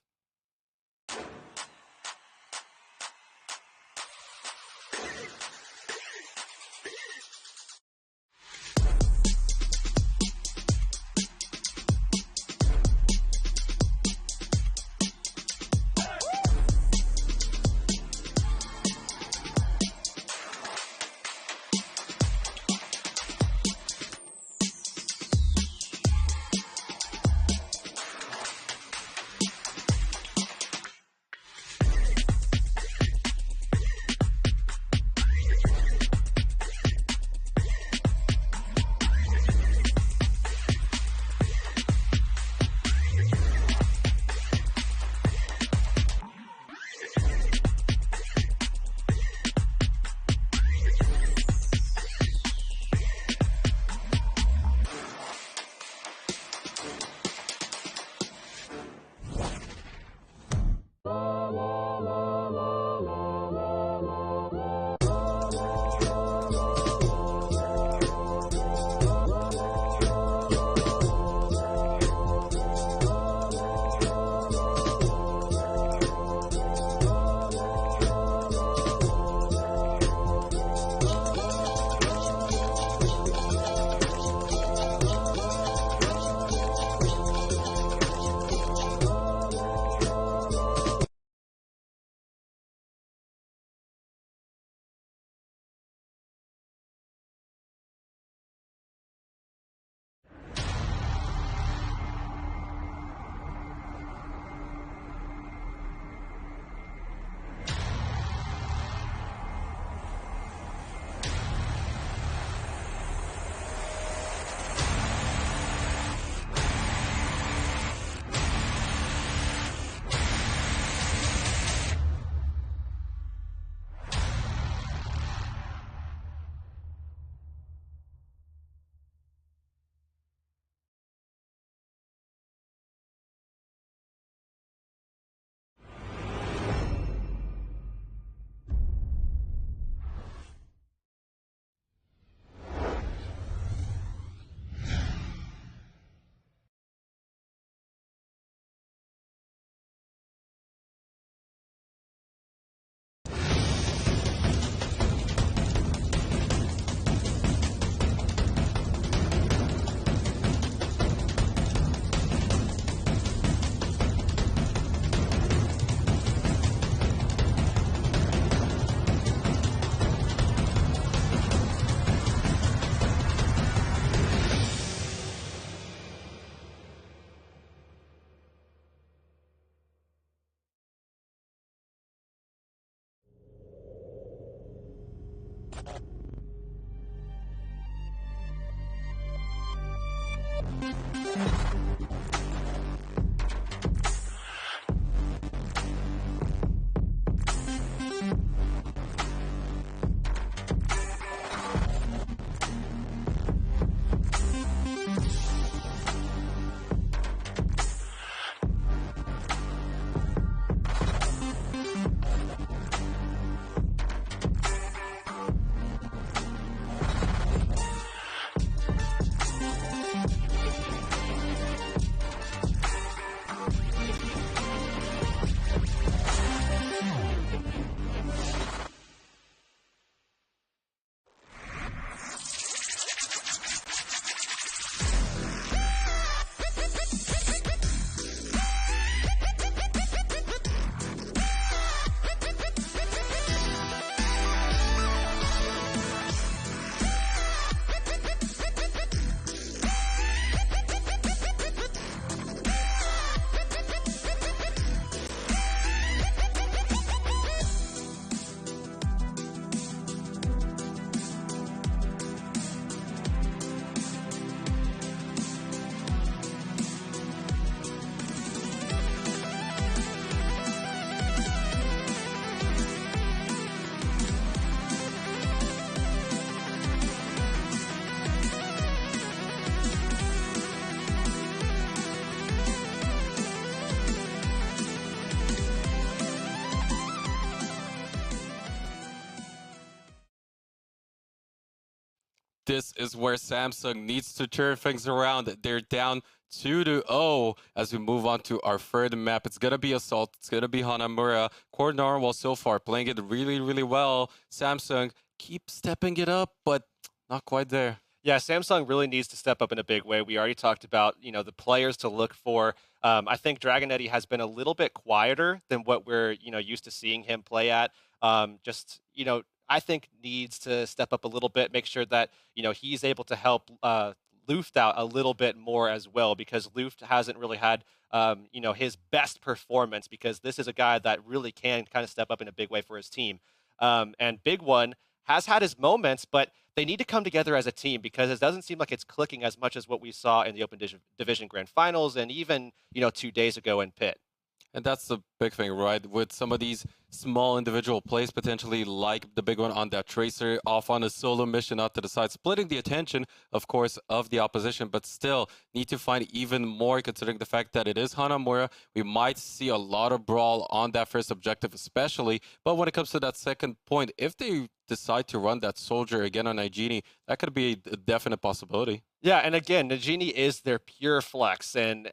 This is where Samsung needs to turn things around. They're down 2-0 as we move on to our third map. It's going to be Assault. It's going to be Hanamura. Koord Narwhals so far playing it really, really well. Samsung keep stepping it up, but not quite there. Yeah, Samsung really needs to step up in a big way. We already talked about, the players to look for. I think Dragon Eddy has been a little bit quieter than what we're, used to seeing him play at. I think needs to step up a little bit, make sure that, he's able to help Luft out a little bit more as well, because Luft hasn't really had, his best performance, because this is a guy that really can kind of step up in a big way for his team. And Big One has had his moments, but they need to come together as a team, because it doesn't seem like it's clicking as much as what we saw in the Open Division Grand Finals and even, 2 days ago in Pit. And that's the big thing, right? With some of these small individual plays, potentially like the Big One on that Tracer, off on a solo mission out to the side, splitting the attention, of course, of the opposition, but still need to find even more, considering the fact that it is Hanamura. We might see a lot of brawl on that first objective especially, but when it comes to that second point, if they decide to run that soldier again on Nigini, that could be a definite possibility. Yeah, and again, Nigini is their pure flex, and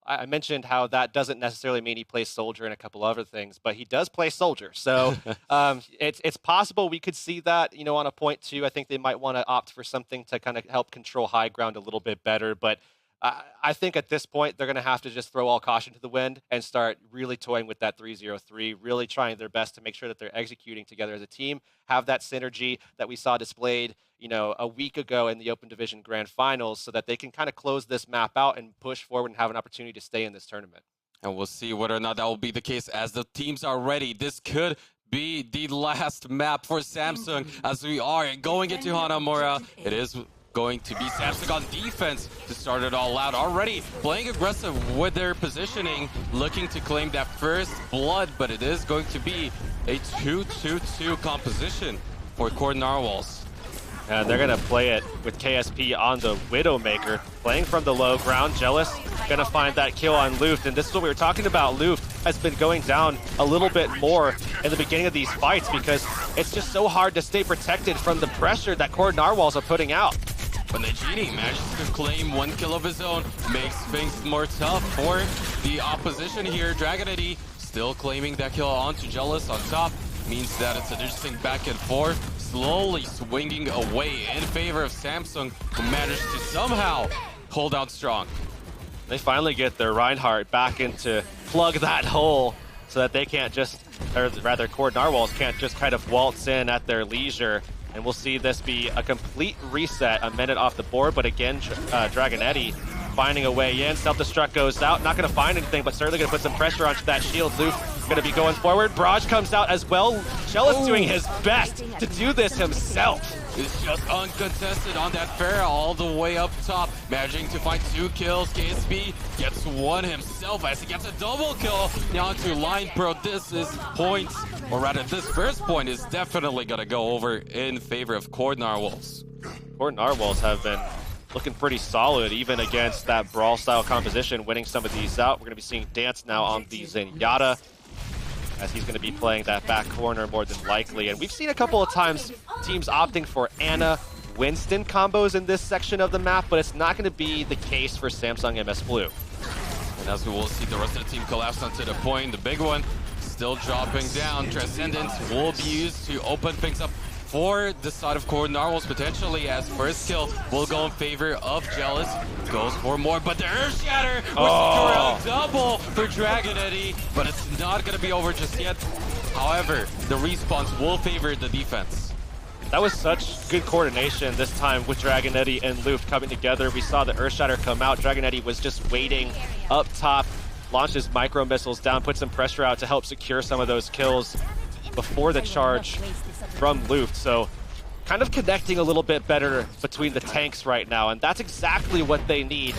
I mentioned how that doesn't necessarily mean he plays soldier and a couple other things, but he does play soldier. So it's possible we could see that, on a point two. I think they might want to opt for something to kind of help control high ground a little bit better. But I think at this point, they're going to have to just throw all caution to the wind and start really toying with that 3-0-3, really trying their best to make sure that they're executing together as a team, have that synergy that we saw displayed, a week ago in the Open Division Grand Finals, so that they can kind of close this map out and push forward and have an opportunity to stay in this tournament. And we'll see whether or not that will be the case as the teams are ready. This could be the last map for Samsung as we are going into Hanamura. It is going to be Samsung on defense to start it all out. Already playing aggressive with their positioning, looking to claim that first blood, but it is going to be a 2-2-2 composition for Koord Narwhals. And they're going to play it with KSP on the Widowmaker, playing from the low ground. Jealous going to find that kill on Luft, and this is what we were talking about. Luft has been going down a little bit more in the beginning of these fights, because it's just so hard to stay protected from the pressure that Koord Narwhals are putting out. But Nigini manages to claim 1 kill of his own, makes things more tough for the opposition here. Dragon Eddy still claiming that kill onto Jealous on top, means that it's an interesting back and forth, slowly swinging away in favor of Samsung, who managed to somehow hold out strong. They finally get their Reinhardt back into plug that hole, so that they can't just, or rather Koord Narwhals can't just kind of waltz in at their leisure. And we'll see this be a complete reset, a minute off the board. But again, Dragon Eddy finding a way in. Self-destruct goes out. Not going to find anything, but certainly going to put some pressure onto that shield. Luft Gonna be going forward. Braj comes out as well. Jealous doing his best to do this himself. It's just uncontested on that Pharah all the way up top. Managing to find 2 kills. KSP gets 1 himself as he gets a double kill. Now to Line Pro. This is points, or rather this first point is definitely gonna go over in favor of Koord Narwhals. Koord Narwhals have been looking pretty solid, even against that brawl-style composition, winning some of these out. We're gonna be seeing Dance now on the Zenyatta, as he's going to be playing that back corner more than likely. And we've seen a couple of times teams opting for Ana Winston combos in this section of the map, but it's not going to be the case for Samsung MS Blue. And as we will see the rest of the team collapse onto the point, the big one still dropping down. Transcendence will be used to open things up for the side of Koord Narwhals, potentially, as first kill will go in favor of Jealous. Goes for more, but the Earth Shatter will secure a double for Dragon Eddie, but it's not going to be over just yet. However, the respawns will favor the defense. That was such good coordination this time with Dragon Eddie and Luft coming together. We saw the Earth Shatter come out. Dragon Eddie was just waiting up top, launched his micro missiles down, put some pressure out to help secure some of those kills before the charge from Luft. So kind of connecting a little bit better between the tanks right now, and that's exactly what they need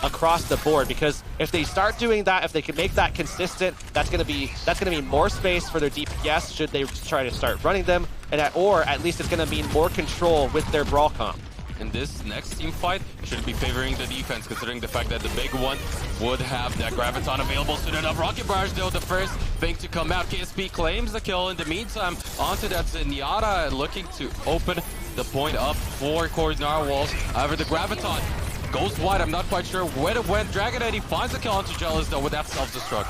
across the board, because if they start doing that, if they can make that consistent, that's going to be more space for their DPS should they try to start running them, and or at least it's going to mean more control with their brawl comp. In this next team fight, should be favoring the defense, considering the fact that the big one would have that Graviton available soon enough. Rocket Barrage, though, the first thing to come out. KSP claims the kill. In the meantime, onto that Zenyatta, looking to open the point up for Koord Narwhals. However, the Graviton goes wide. I'm not quite sure where it went. Dragon Eddie finds the kill onto Jealous, though, with that self-destruct.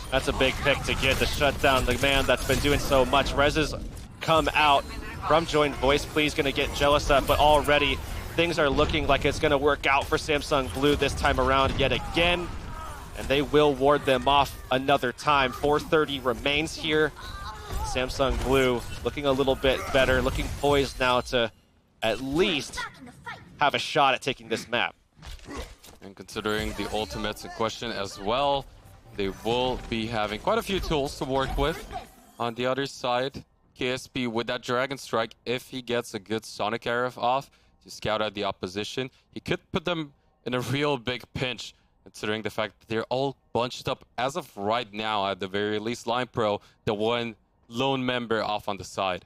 That's a big pick to get to shut down the man that's been doing so much. Rez's come out from Joined Voice, please, gonna get Jealous up, but already things are looking like it's gonna work out for Samsung Blue this time around yet again, and they will ward them off another time. 4:30 remains here. Samsung Blue looking a little bit better, looking poised now to at least have a shot at taking this map. And considering the ultimates in question as well, they will be having quite a few tools to work with. On the other side, KSP with that Dragon Strike, if he gets a good Sonic Arrow off to scout out the opposition, he could put them in a real big pinch, considering the fact that they're all bunched up as of right now, at the very least. Line Pro, the one lone member off on the side.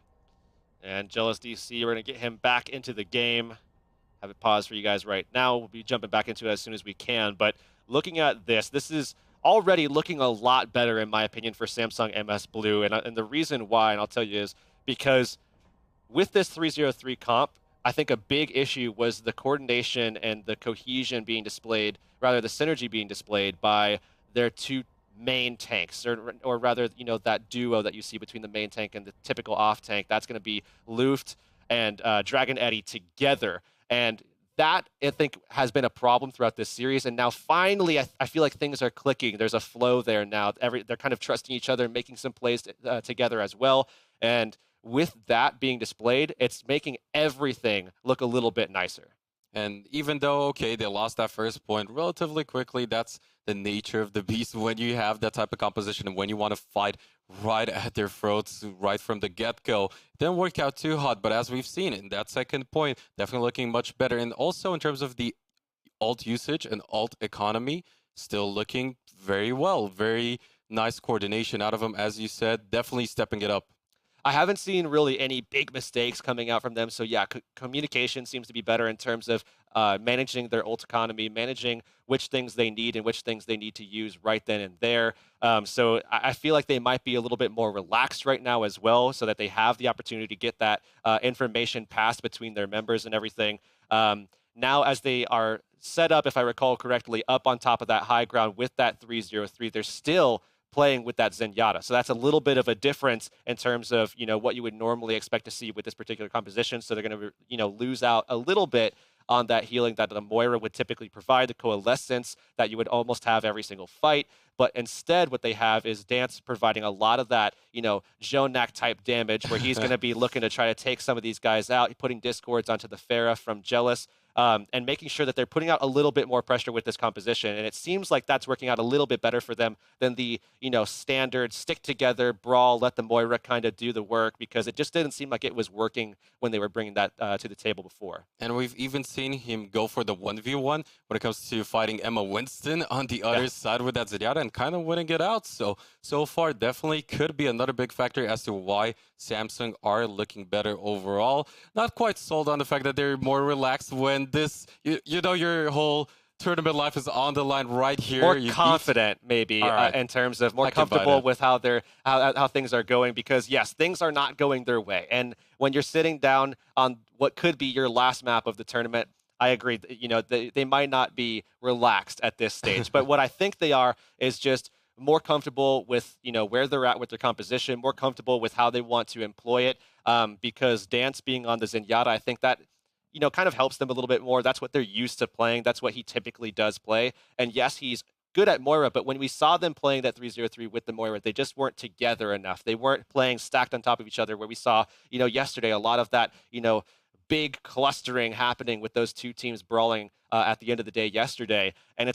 And Jealous DC, we're going to get him back into the game. Have it paused for you guys right now. We'll be jumping back into it as soon as we can. But looking at this is already looking a lot better, in my opinion, for Samsung MS Blue. And the reason why, and I'll tell you, is because with this 303 comp, I think a big issue was the coordination and the cohesion being displayed, rather the synergy being displayed by their two main tanks, or rather, you know, that duo that you see between the main tank and the typical off tank. That's going to be Luft and Dragon Eddie together. And that, I think, has been a problem throughout this series. And now finally, I feel like things are clicking. There's a flow there now. They're kind of trusting each other, making some plays together as well. And with that being displayed, it's making everything look a little bit nicer. And even though, okay, they lost that first point relatively quickly, that's the nature of the beast when you have that type of composition and when you want to fight right at their throats right from the get-go. It didn't work out too hot, but as we've seen in that second point, definitely looking much better. And also in terms of the ult usage and ult economy, still looking very well. Very nice coordination out of them, as you said, definitely stepping it up. I haven't seen really any big mistakes coming out from them. So yeah, communication seems to be better in terms of managing their ult economy, managing which things they need and which things they need to use right then and there. So I feel like they might be a little bit more relaxed right now as well, so that they have the opportunity to get that information passed between their members and everything. Now, as they are set up, if I recall correctly, up on top of that high ground with that 303, they're still playing with that Zenyatta. So that's a little bit of a difference in terms of, you know, what you would normally expect to see with this particular composition. So they're going to, you know, lose out a little bit on that healing that the Moira would typically provide, the coalescence that you would almost have every single fight. But instead, what they have is Dance providing a lot of that, you know, Jonak type damage, where he's going to be looking to try to take some of these guys out, putting discords onto the Pharah from Jealous. and making sure that they're putting out a little bit more pressure with this composition. And it seems like that's working out a little bit better for them than the, standard stick together, brawl, let the Moira kind of do the work, because it just didn't seem like it was working when they were bringing that to the table before. And we've even seen him go for the 1v1 when it comes to fighting Emma Winston on the other side with that Zenyatta and kind of winning it out. So far, definitely could be another big factor as to why Samsung are looking better overall. Not quite sold on the fact that they're more relaxed when this, your whole tournament life is on the line right here. More confident, maybe, right. In terms of more comfortable with how things are going, because yes, things are not going their way. And when you're sitting down on what could be your last map of the tournament, I agree. They might not be relaxed at this stage, but what I think they are is just more comfortable with where they're at with their composition, more comfortable with how they want to employ it. Because Dance being on the Zenyatta, I think that kind of helps them a little bit more. That's what they're used to playing. That's what he typically does play. And yes, he's good at Moira, but when we saw them playing that 3-0-3 with the Moira, they just weren't together enough. They weren't playing stacked on top of each other, where we saw, yesterday, a lot of that, big clustering happening with those two teams brawling at the end of the day yesterday. And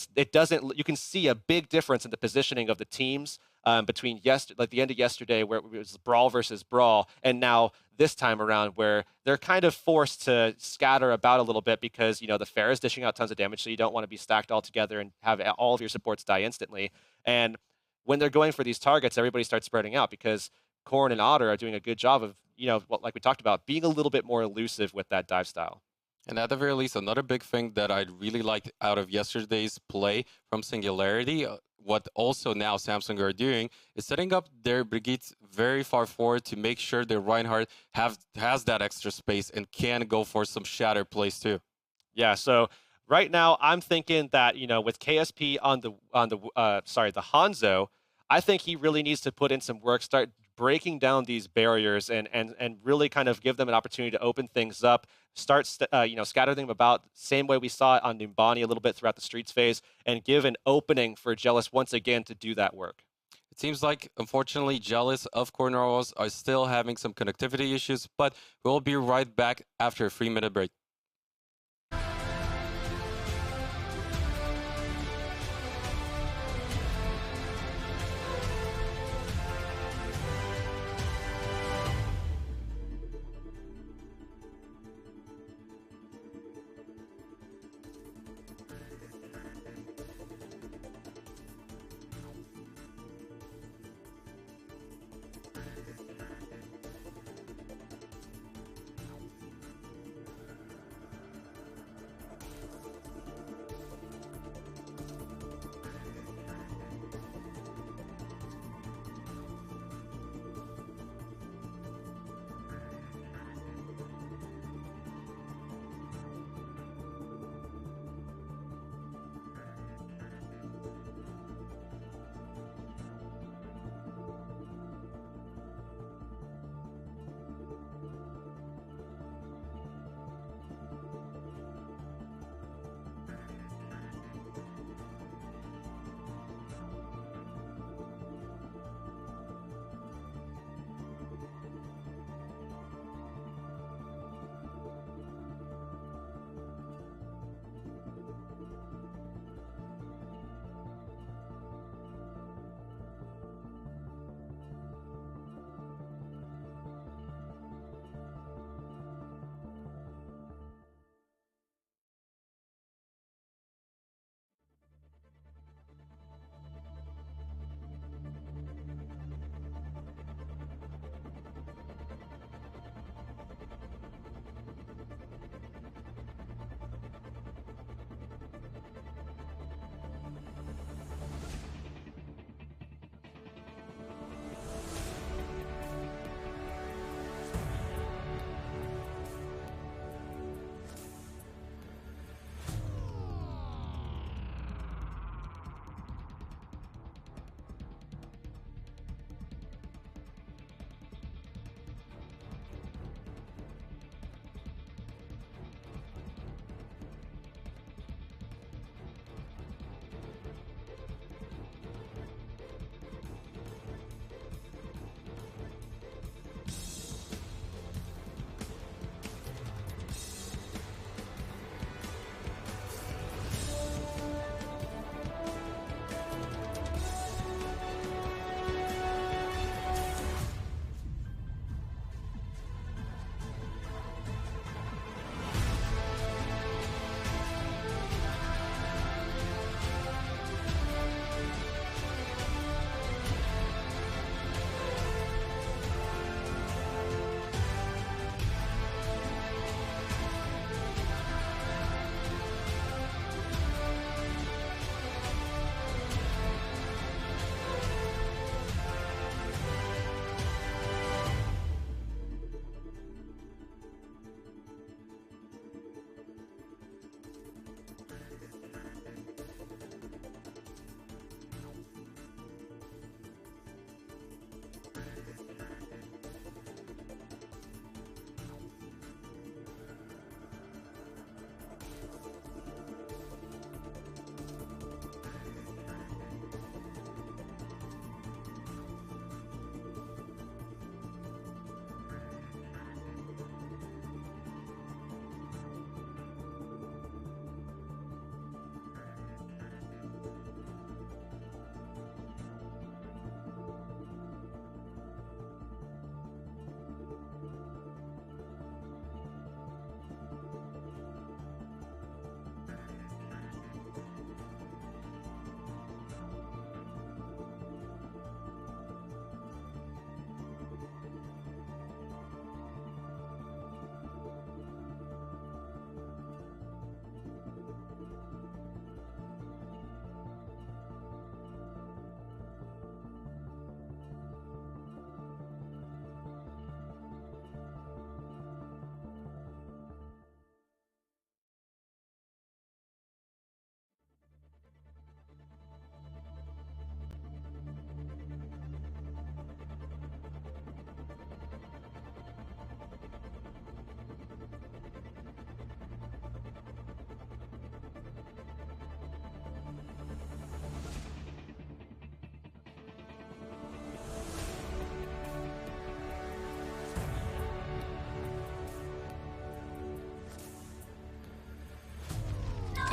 you can see a big difference in the positioning of the teams between the end of yesterday, where it was brawl versus brawl, and now this time around, where they're kind of forced to scatter about a little bit, because the Pharah is dishing out tons of damage, so you don't want to be stacked all together and have all of your supports die instantly. And when they're going for these targets, everybody starts spreading out, because Koord and Otter are doing a good job of, like we talked about, being a little bit more elusive with that dive style. And at the very least, another big thing that I really liked out of yesterday's play from Singularity, what also now Samsung are doing, is setting up their brigades very far forward to make sure that Reinhardt has that extra space and can go for some shatter plays too. Yeah, so right now I'm thinking that, with KSP on the Hanzo, I think he really needs to put in some work, start breaking down these barriers, and really kind of give them an opportunity to open things up, start scattering them about, same way we saw it on Numbani a little bit throughout the Streets phase, and give an opening for Jealous once again to do that work. It seems like, unfortunately, Jealous of Koord Narwhals are still having some connectivity issues, but we'll be right back after a 3-minute break.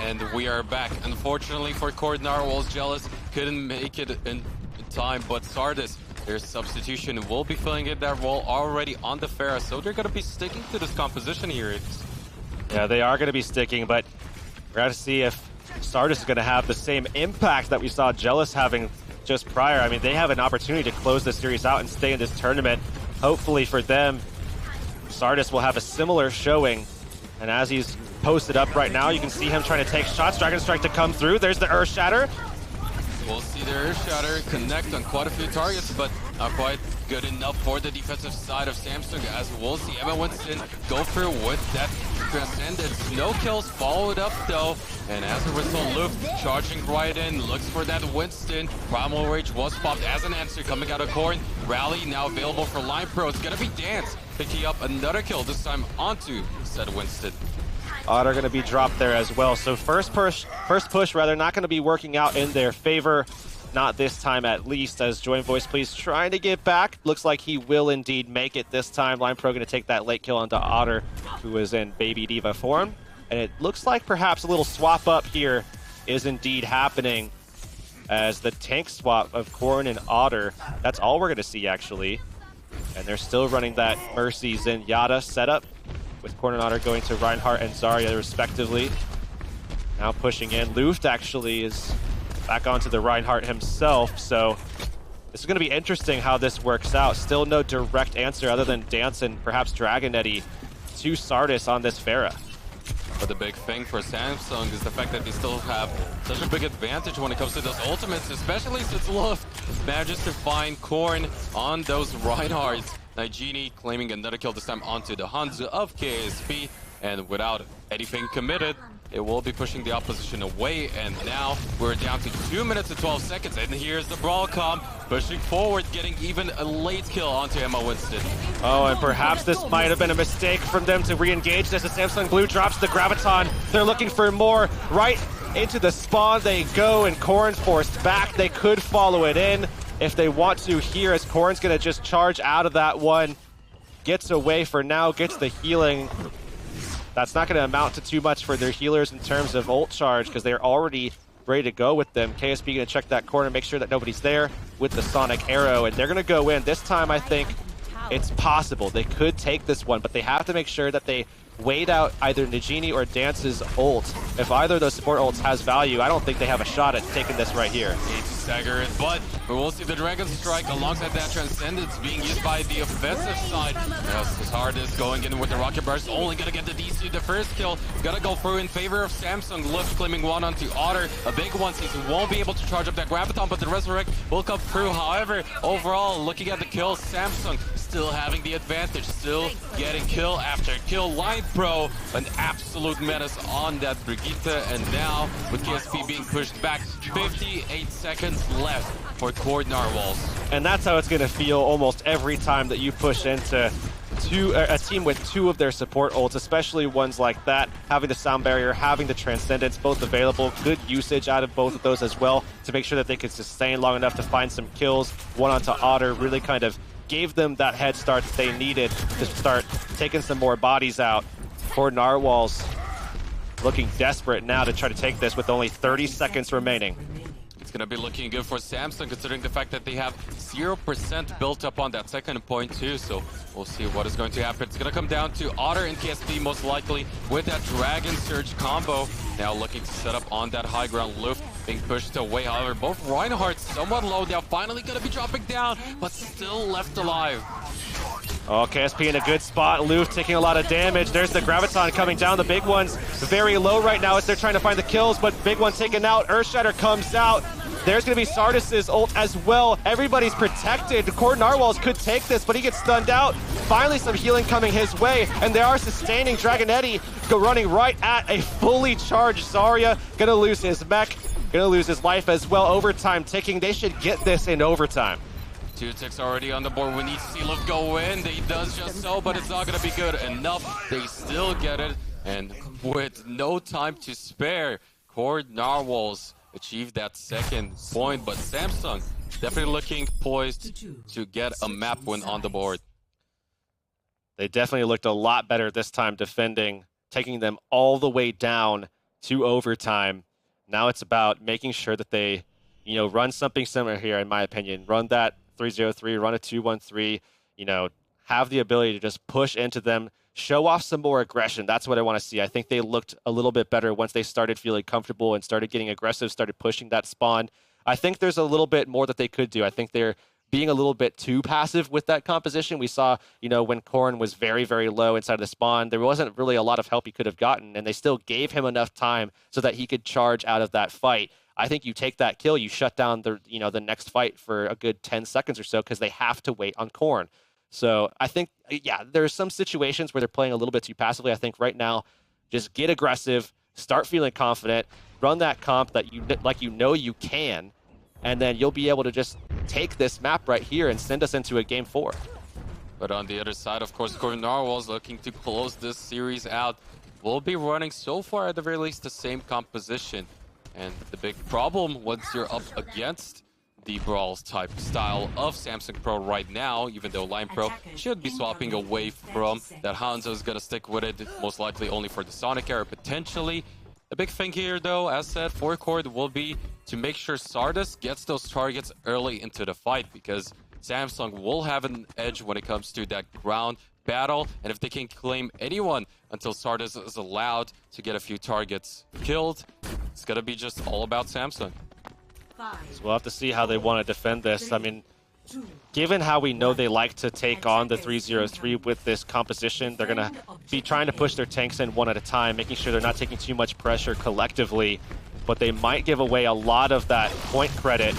And we are back. Unfortunately for Koord, Narwhals, Jealous couldn't make it in time, but Sardis, their substitution, will be filling in that role already on the Pharah, so they're going to be sticking to this composition here. Yeah, they are going to be sticking, but we're going to see if Sardis is going to have the same impact that we saw Jealous having just prior. I mean, they have an opportunity to close this series out and stay in this tournament. Hopefully for them, Sardis will have a similar showing. And as he's posted up right now, you can see him trying to take shots. Dragon Strike to come through. There's the Earth Shatter. We'll see the Earth Shatter connect on quite a few targets, but not quite good enough for the defensive side of Samsung, as we'll see Emma Winston go through with that Transcendence. No kills followed up though, and as a result, Luft charging right in, looks for that Winston. Primal Rage was popped as an answer coming out of Koord. Rally now available for Line Pro. It's gonna be Dance picking up another kill, this time onto said Winston. Otter going to be dropped there as well. So first push rather, not going to be working out in their favor. Not this time at least, as Join Voice Please trying to get back. Looks like he will indeed make it this time. Line Pro going to take that late kill onto Otter, who is in Baby Diva form. And it looks like perhaps a little swap up here is indeed happening, as the tank swap of Koord and Otter. That's all we're going to see actually. And they're still running that Mercy Zenyatta setup, with Koord and Otter going to Reinhardt and Zarya respectively. Now pushing in. Luft actually is back onto the Reinhardt himself, so this is going to be interesting how this works out. Still no direct answer other than Dance and perhaps Dragonetti to Sardis on this Pharah. But the big thing for Samsung is the fact that they still have such a big advantage when it comes to those ultimates, especially since Luft manages to find Koord on those Reinhardts. Nigini claiming another kill, this time onto the Hanzo of KSP, and without anything committed, it will be pushing the opposition away, and now we're down to 2 minutes and 12 seconds, and here's the Brawl Com pushing forward, getting even a late kill onto Emma Winston. Oh, and perhaps this might have been a mistake from them to re-engage this as Samsung Blue drops the Graviton. They're looking for more. Right into the spawn they go, and Koord forced back. They could follow it in if they want to here, as Koord's going to just charge out of that one. Gets away for now, gets the healing. That's not going to amount to too much for their healers in terms of ult charge, because they're already ready to go with them. KSP going to check that corner, make sure that nobody's there with the Sonic Arrow, and they're going to go in. This time, I think it's possible. They could take this one, but they have to make sure that they wait out either Nagini or Dance's ult. If either of those support ults has value, I don't think they have a shot at taking this right here. Need to stagger it, but we'll see the Dragon Strike alongside that Transcendence being used by the offensive side. Yes, his heart is going in with the Rocket Burst, only gonna get the DC, the first kill. Gonna go through in favor of Samsung. Luft claiming one onto Otter, a big one, since he won't be able to charge up that Graviton, but the Resurrect will come through. However, overall, looking at the kills, Samsung still having the advantage, still getting kill after kill. Line Pro, an absolute menace on that Brigitte, and now with KSP being pushed back, 58 seconds left for Koord Narwhals. And that's how it's going to feel almost every time that you push into a team with two of their support ults, especially ones like that, having the Sound Barrier, having the Transcendence, both available. Good usage out of both of those as well to make sure that they could sustain long enough to find some kills. One onto Otter really kind of gave them that head start that they needed to start taking some more bodies out. Koord Narwhals looking desperate now to try to take this with only 30 seconds remaining. It's going to be looking good for Samsung, considering the fact that they have 0% built up on that second point too, so we'll see what is going to happen. It's going to come down to Otter and KSP most likely with that Dragon Surge combo. Now looking to set up on that high ground. Luft being pushed away. However, both Reinhardts somewhat low. Now finally going to be dropping down, but still left alive. Oh, KSP in a good spot. Luft taking a lot of damage. There's the Graviton coming down. The big one's very low right now as they're trying to find the kills, but big one taken out. Earthshatter comes out. There's going to be Sardis's ult as well. Everybody's protected. Koord Narwhals could take this, but he gets stunned out. Finally, some healing coming his way, and they are sustaining. Dragonetti running right at a fully charged Zarya. Going to lose his mech. Going to lose his life as well. Overtime ticking. They should get this in overtime. 2 ticks already on the board. We need to see Luft go in. He does just so, but it's not going to be good enough. They still get it, and with no time to spare, Koord Narwhals achieved that second point, but Samsung definitely looking poised to get a map win on the board. They definitely looked a lot better this time defending, taking them all the way down to overtime. Now it's about making sure that they, run something similar here, in my opinion. Run that 3-0-3, run a 2-1-3, have the ability to just push into them, show off some more aggression. That's what I want to see. I think they looked a little bit better once they started feeling comfortable and started getting aggressive, started pushing that spawn. I think there's a little bit more that they could do. I think they're being a little bit too passive with that composition. We saw, when Koord was very, very low inside of the spawn, there wasn't really a lot of help he could have gotten, and they still gave him enough time so that he could charge out of that fight. I think you take that kill, you shut down the next fight for a good 10 seconds or so because they have to wait on Koord. So I think, there's some situations where they're playing a little bit too passively. I think right now, just get aggressive, start feeling confident, run that comp that you can, and then you'll be able to just take this map right here and send us into a game 4. But on the other side, of course, Koord Narwhals looking to close this series out. Will be running so far at the very least the same composition. And the big problem once you're up against the Brawls type style of Samsung Pro right now, even though Line Pro should be swapping away from that, Hanzo is going to stick with it, most likely only for the Sonic era potentially. The big thing here though, as said, for Koord will be to make sure Sardis gets those targets early into the fight, because Samsung will have an edge when it comes to that ground battle, and if they can claim anyone until Sardis is allowed to get a few targets killed, it's going to be just all about Samsung. So we'll have to see how they want to defend this. I mean, given how we know they like to take on the 3-0-3 with this composition, they're going to be trying to push their tanks in one at a time, making sure they're not taking too much pressure collectively, but they might give away a lot of that point credit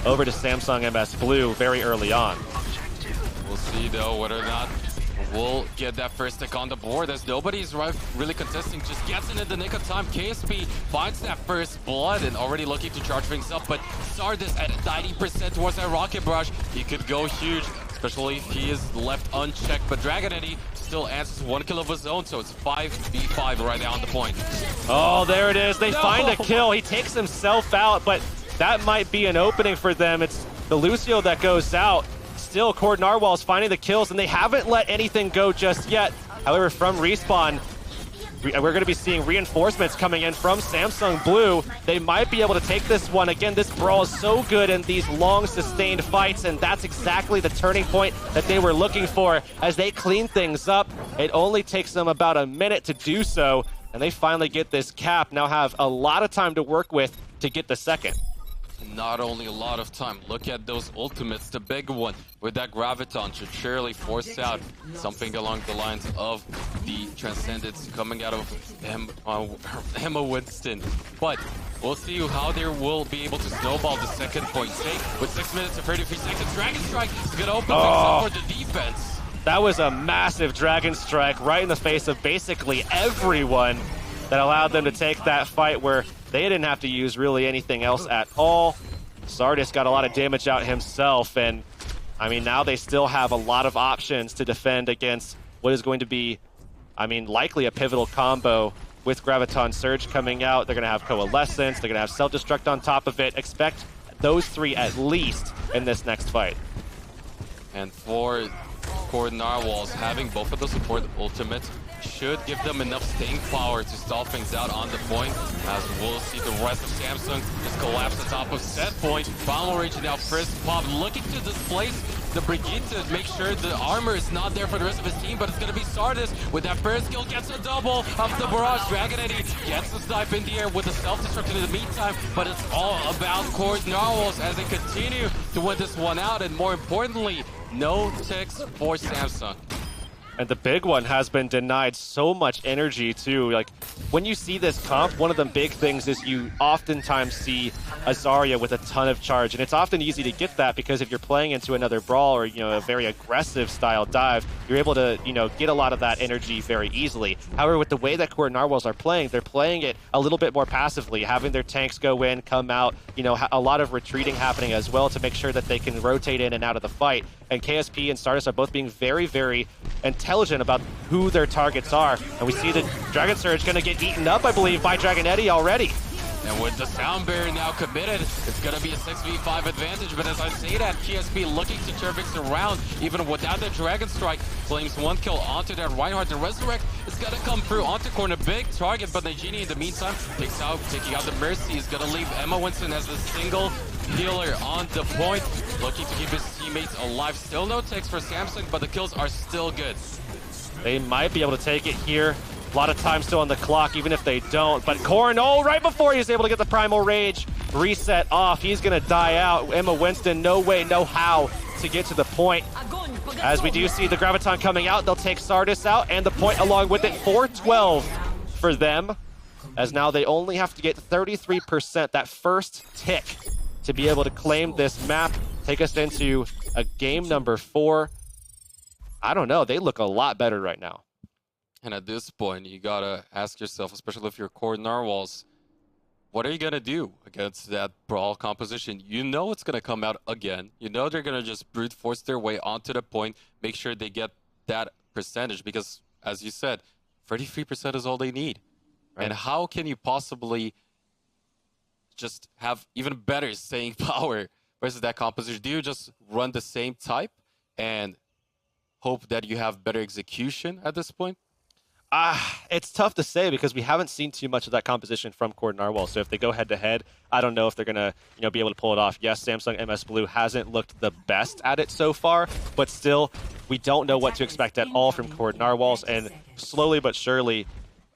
over to Samsung MS Blue very early on. We'll see, though, whether or not we'll get that first stick on the board, as nobody's really contesting, just gets in at the nick of time. KSP finds that first blood and already looking to charge things up, but Sardis at 90% towards that rocket barrage. He could go huge, especially if he is left unchecked, but Dragon Eddy still answers 1 kill of his own, so it's 5v5 right now on the point. Oh, there it is. They find a kill. He takes himself out, but that might be an opening for them. It's the Lucio that goes out. Still, Koord Narwhals finding the kills, and they haven't let anything go just yet. However, from Respawn, we're going to be seeing reinforcements coming in from Samsung Blue. They might be able to take this one. Again, this brawl is so good in these long, sustained fights, and that's exactly the turning point that they were looking for as they clean things up. It only takes them about a minute to do so, and they finally get this cap. Now have a lot of time to work with to get the second. Not only a lot of time, look at those ultimates. The big one with that Graviton should surely force out something along the lines of the Transcendence coming out of Emma Winston. But we'll see how they will be able to snowball the second point safe with 6 minutes and 33 seconds. Dragon Strike is going to open things up for the defense. That was a massive Dragon Strike right in the face of basically everyone that allowed them to take that fight where they didn't have to use really anything else at all. Sardis got a lot of damage out himself, and I mean, now they still have a lot of options to defend against what is going to be, I mean, likely a pivotal combo with Graviton Surge coming out. They're going to have Coalescence, they're going to have Self-Destruct on top of it. Expect those 3 at least in this next fight. And for Koord Narwhals, having both of the support ultimates should give them enough staying power to stall things out on the point, as we'll see the rest of Samsung just collapse on top of set point. Final Rage now first pop, looking to displace the Brigitte to make sure the armor is not there for the rest of his team, but it's going to be Sardis with that first kill, gets a double of the barrage. Dragon Eddy gets the snipe in the air with the self-destruct in the meantime, but it's all about Koord Narwhals as they continue to win this one out, and more importantly, no ticks for Samsung. And the big one has been denied so much energy too. Like, when you see this comp, one of the big things is you oftentimes see a Zarya with a ton of charge, and it's often easy to get that because if you're playing into another brawl or, a very aggressive style dive, you're able to, get a lot of that energy very easily. However, with the way that Koord Narwhals are playing, they're playing it a little bit more passively, having their tanks go in, come out, a lot of retreating happening as well to make sure that they can rotate in and out of the fight. And KSP and Sardis are both being very, very intelligent about who their targets are. And we see the Dragon Surge going to get eaten up, I believe, by Dragon Eddy already. And with the sound barrier now committed, it's going to be a 6v5 advantage. But as I say that, KSP looking to turn things around, even without the Dragon Strike, claims 1 kill onto that Reinhardt. The Resurrect is going to come through onto Koord, a big target, but Nigini in the meantime taking out the Mercy. Is going to leave Emma Winston as the single healer on the point, looking to keep his teammates alive. Still no takes for Samsung, but the kills are still good. They might be able to take it here. A lot of time still on the clock, even if they don't. But Koord, oh, right before he's able to get the Primal Rage reset off, he's going to die out. Emma Winston, no way, no how to get to the point. As we do see the Graviton coming out, they'll take Sardis out, and the point along with it, 412 for them. As now they only have to get 33%, that first tick, to be able to claim this map. Take us into a game number 4. I don't know, they look a lot better right now. And at this point, you gotta ask yourself, especially if you're Koord Narwhals, what are you gonna do against that brawl composition? You know it's gonna come out again. You know they're gonna just brute force their way onto the point, make sure they get that percentage, because as you said, 33% is all they need. Right. And how can you possibly just have even better staying power versus that composition? Do you just run the same type and hope that you have better execution at this point? It's tough to say because we haven't seen too much of that composition from Koord Narwhal. So if they go head-to-head, I don't know if they're going to be able to pull it off. Yes, Samsung MS Blue hasn't looked the best at it so far, but still, we don't know what to expect at all from Koord Narwhals. And slowly but surely,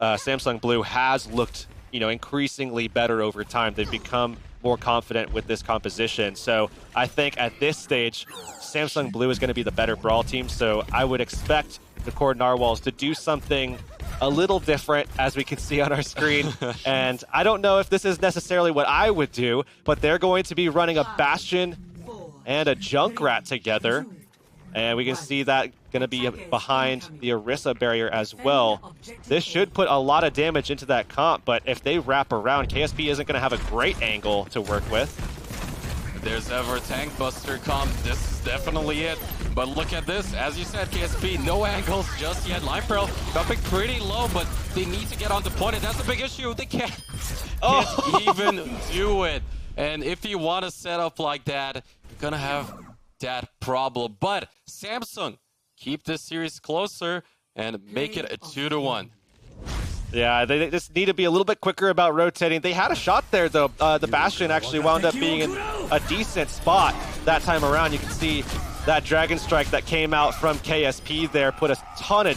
Samsung Blue has looked increasingly better over time. They've become more confident with this composition. So I think at this stage, Samsung Blue is going to be the better brawl team. So I would expect the Koord Narwhals to do something a little different, as we can see on our screen. And I don't know if this is necessarily what I would do, but they're going to be running a Bastion and a Junkrat together. And we can see that going to be behind the Orisa barrier as well. This should put a lot of damage into that comp, but if they wrap around, KSP isn't going to have a great angle to work with. If there's ever a tank buster comp, this is definitely it. But look at this, as you said, KSP, no angles just yet. Line Pearl dropping pretty low, but they need to get on the point, and that's a big issue. They can't even do it. And if you want to set up like that, you're going to have that problem. But Samsung, keep this series closer and make it a 2-1. Yeah, they just need to be a little bit quicker about rotating. They had a shot there, though. The Bastion actually wound up being in a decent spot that time around. You can see that Dragon Strike that came out from KSP there put a ton of